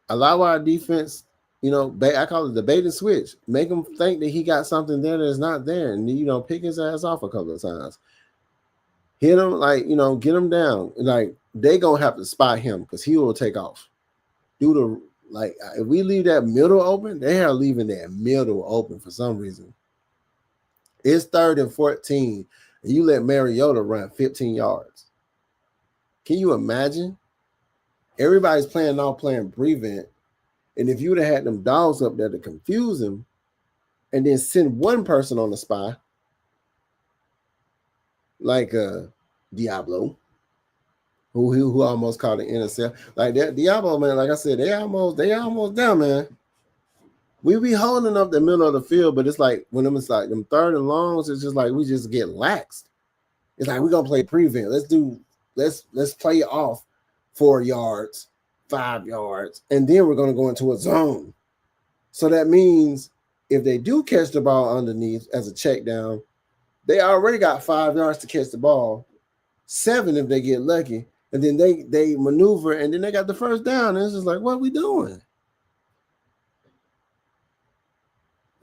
Allow our defense, I call it the bait and switch. Make them think that he got something there that's not there, and pick his ass off a couple of times. Hit him, get him down. Like they gonna have to spot him because he will take off. If we leave that middle open, they are leaving that middle open for some reason. It's 3rd and 14, and you let Mariota run 15 yards. Can you imagine? Everybody's playing prevent. And if you would have had them dogs up there to confuse him and then send one person on the spy, like Diablo, who almost caught an intercept. Like that Diablo, man, like I said, they almost down, man. We be holding up the middle of the field, but it's like when it's like them third and longs, it's just like we just get laxed. It's like we're gonna play prevent. Let's play off 4 yards, 5 yards, and then we're gonna go into a zone. So that means if they do catch the ball underneath as a check down, they already got 5 yards to catch the ball, 7 if they get lucky, and then they maneuver and then they got the first down. And it's just like, what are we doing?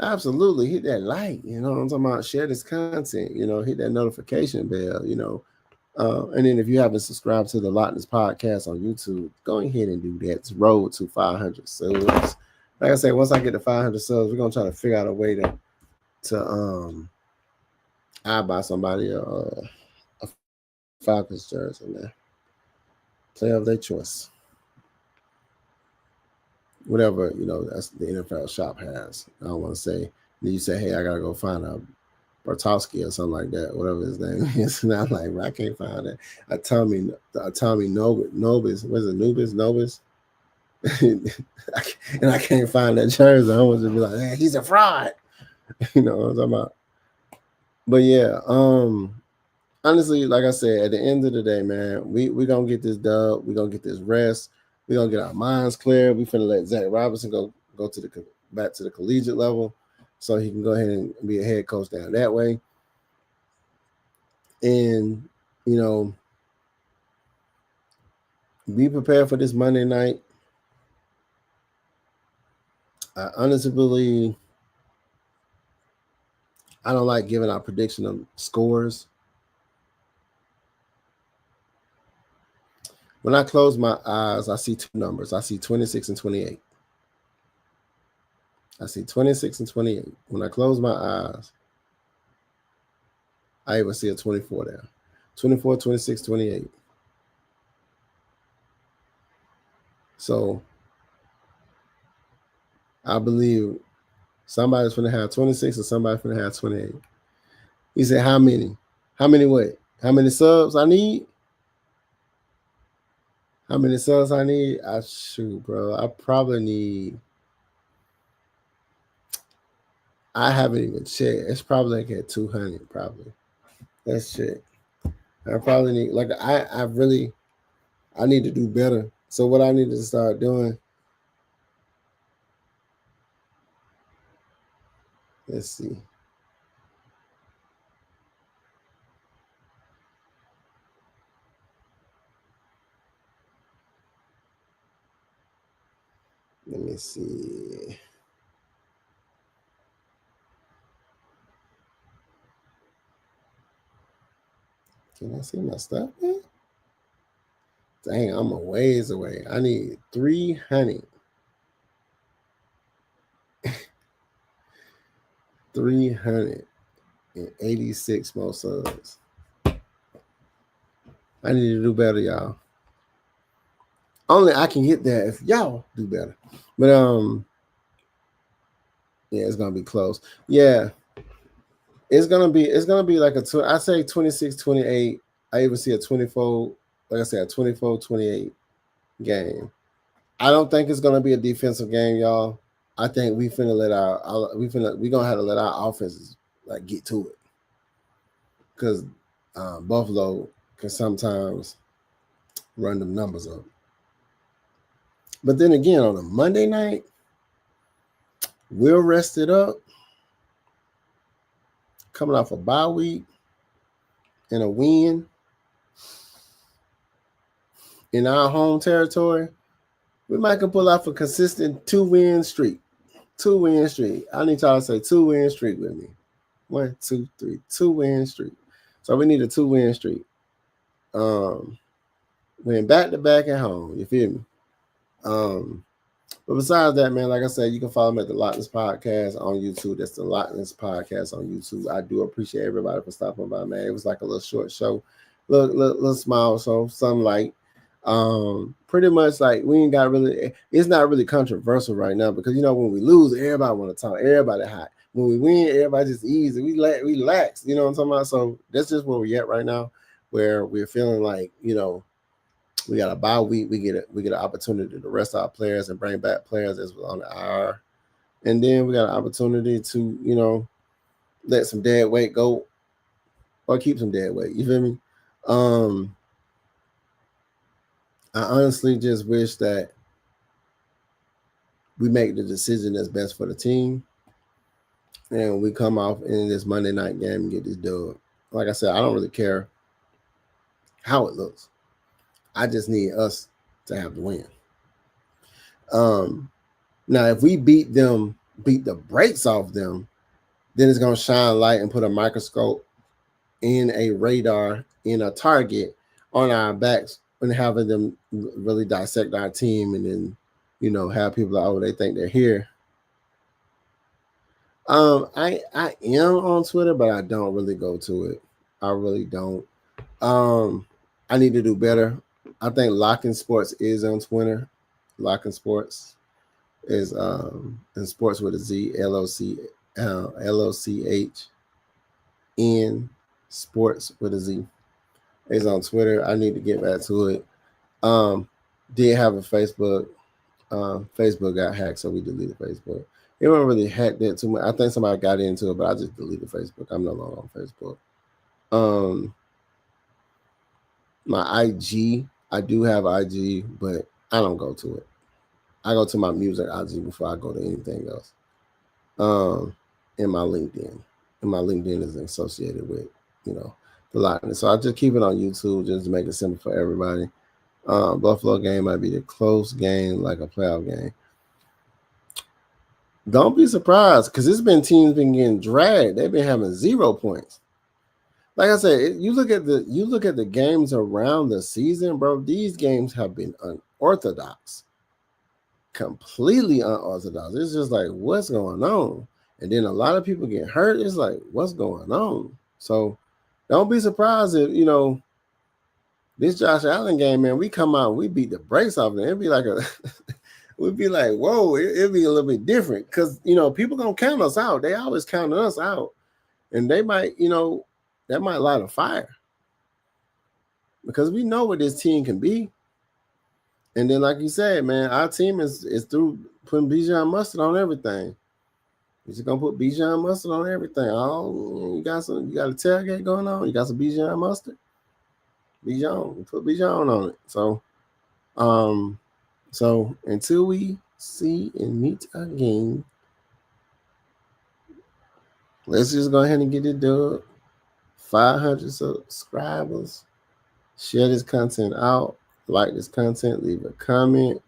Absolutely, hit that like, you know what I'm talking about? Share this content, you know, hit that notification bell, you know. And then if you haven't subscribed to the Lochness podcast on YouTube, go ahead and do that. It's road to 500 subs. Like I said, once I get to 500 subs, we're gonna try to figure out a way to I buy somebody a Falcons jersey, man. Play of their choice. Whatever, you know, that's the NFL shop has. I don't want to say. Then you say, hey, I gotta go find a Bartowski or something like that, whatever his name is. And I'm like, I can't find it. Tommy Nobis, what is it, Nobis? And I can't find that jersey. I want to be like, hey, he's a fraud. You know what I'm talking about? But yeah, honestly, like I said, at the end of the day, man, we gonna get this dub. We gonna get this rest. We gonna get our minds clear. We finna let Zach Robinson go to back to the collegiate level, so he can go ahead and be a head coach down that way. And you know, be prepared for this Monday night. I honestly believe I don't like giving out prediction of scores. When I close my eyes, I see 2 numbers. I see 26 and 28. I see 26 and 28. When I close my eyes, I even see a 24 there. 24, 26, 28. So I believe somebody's going to have 26 and somebody's going to have 28. He said, how many? How many what? How many subs I need? How many subs I need? Shoot, bro. I probably need. I haven't even checked. It's probably like at 200, probably. Let's check. I probably need, like, I need to do better. So what I need to start doing, let's see. Let me see. Can I see my stuff, man? Dang, I'm a ways away. I need 300. 386 more subs. I need to do better, y'all. Only I can get that if y'all do better. But yeah, it's gonna be close. Yeah. It's gonna be like I say 26, 28. I even see a 24, like I said, a 24, 28 game. I don't think it's gonna be a defensive game, y'all. I think we're gonna have to let our offenses like get to it. Because Buffalo can sometimes run them numbers up. But then again, on a Monday night, we're rested up, coming off a bye week and a win in our home territory. We might can pull off a consistent 2-win streak. 2-win streak. I need y'all to say 2-win streak with me. 1, 2, 3. 2-win streak. So we need a 2-win streak. Win back-to-back at home. You feel me? But besides that, man, like I said, you can follow me at the Lochness Podcast on YouTube. That's the Lochness Podcast on YouTube. I do appreciate everybody for stopping by, man. It was like a little short show, little small show, something like. Pretty much like we ain't got really. It's not really controversial right now because you know when we lose, everybody want to talk. Everybody hot. When we win, everybody just easy. We relax. You know what I'm talking about? So that's just where we're at right now, where we're feeling like we got a bye week. We get an opportunity to rest our players and bring back players as on the IR. And then we got an opportunity to, let some dead weight go or keep some dead weight. You feel me? I honestly just wish that we make the decision that's best for the team, and we come off in this Monday night game and get this dub. Like I said, I don't really care how it looks. I just need us to have the win. Now, if we beat the brakes off them, then it's gonna shine light and put a microscope in a radar in a target on our backs and having them really dissect our team, and then have people like, oh, they think they're here. I am on Twitter, but I don't really go to it. I really don't. I need to do better. I think Locking Sports is on Twitter. Locking Sports is in sports with a Z, LOCH in sports with a Z. Is on Twitter. I need to get back to it. Did have a Facebook. Facebook got hacked, so we deleted Facebook. It wasn't really hacked that too much. I think somebody got into it, but I just deleted Facebook. I'm no longer on Facebook. My IG, I do have IG, but I don't go to it. I go to my music IG before I go to anything else. In my LinkedIn. And my LinkedIn is associated with, the Lochness. So I just keep it on YouTube just to make it simple for everybody. Buffalo game might be a close game, like a playoff game. Don't be surprised, because it's been teams been getting dragged. They've been having 0 points. Like I said, you look at the games around the season, bro. These games have been unorthodox, completely unorthodox. It's just like, what's going on? And then a lot of people get hurt. It's like, what's going on? So don't be surprised if this Josh Allen game, man. We come out, and we beat the brakes off them. It'd be like we'd be like, whoa, it'd be a little bit different, because people gonna count us out. They always count us out, and they might, that might light a fire, because we know what this team can be. And then, like you said, man, our team is through putting Bijan Mustard on everything. You're just gonna put Bijan Mustard on everything. Oh, you got a tailgate going on. You got some Bijan Mustard. Bijan, put Bijan on it. So until we see and meet again, let's just go ahead and get it done. 500 subscribers. Share this content out. Like this content. Leave a comment.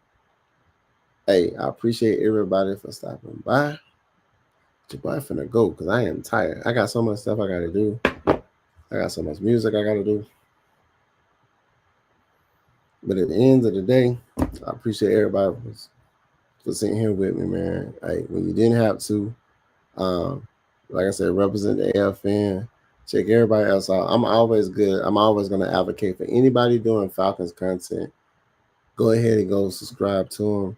Hey, I appreciate everybody for stopping by. Your boy finna go, because I am tired. I got so much stuff I got to do. I got so much music I got to do. But at the end of the day, I appreciate everybody for sitting here with me, man. Hey, when you didn't have to, like I said, represent the AFN. Check everybody else out. I'm always good. I'm always going to advocate for anybody doing Falcons content. Go ahead and go subscribe to them.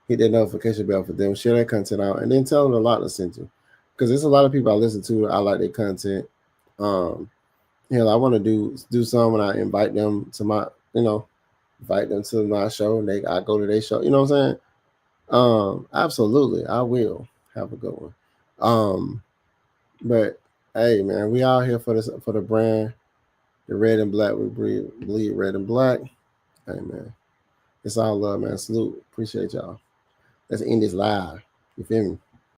Hit that notification bell for them. Share that content out. And then tell them a lot to send to. Because there's a lot of people I listen to. I like their content. Hell, I want to do some when I invite them to my, invite them to my show. And I go to their show. You know what I'm saying? Absolutely. I will have a good one. But hey, man, we out here for the brand, the red and black. We bleed red and black. Hey, man, it's all love, man. Salute. Appreciate y'all. Let's end this live. You feel me?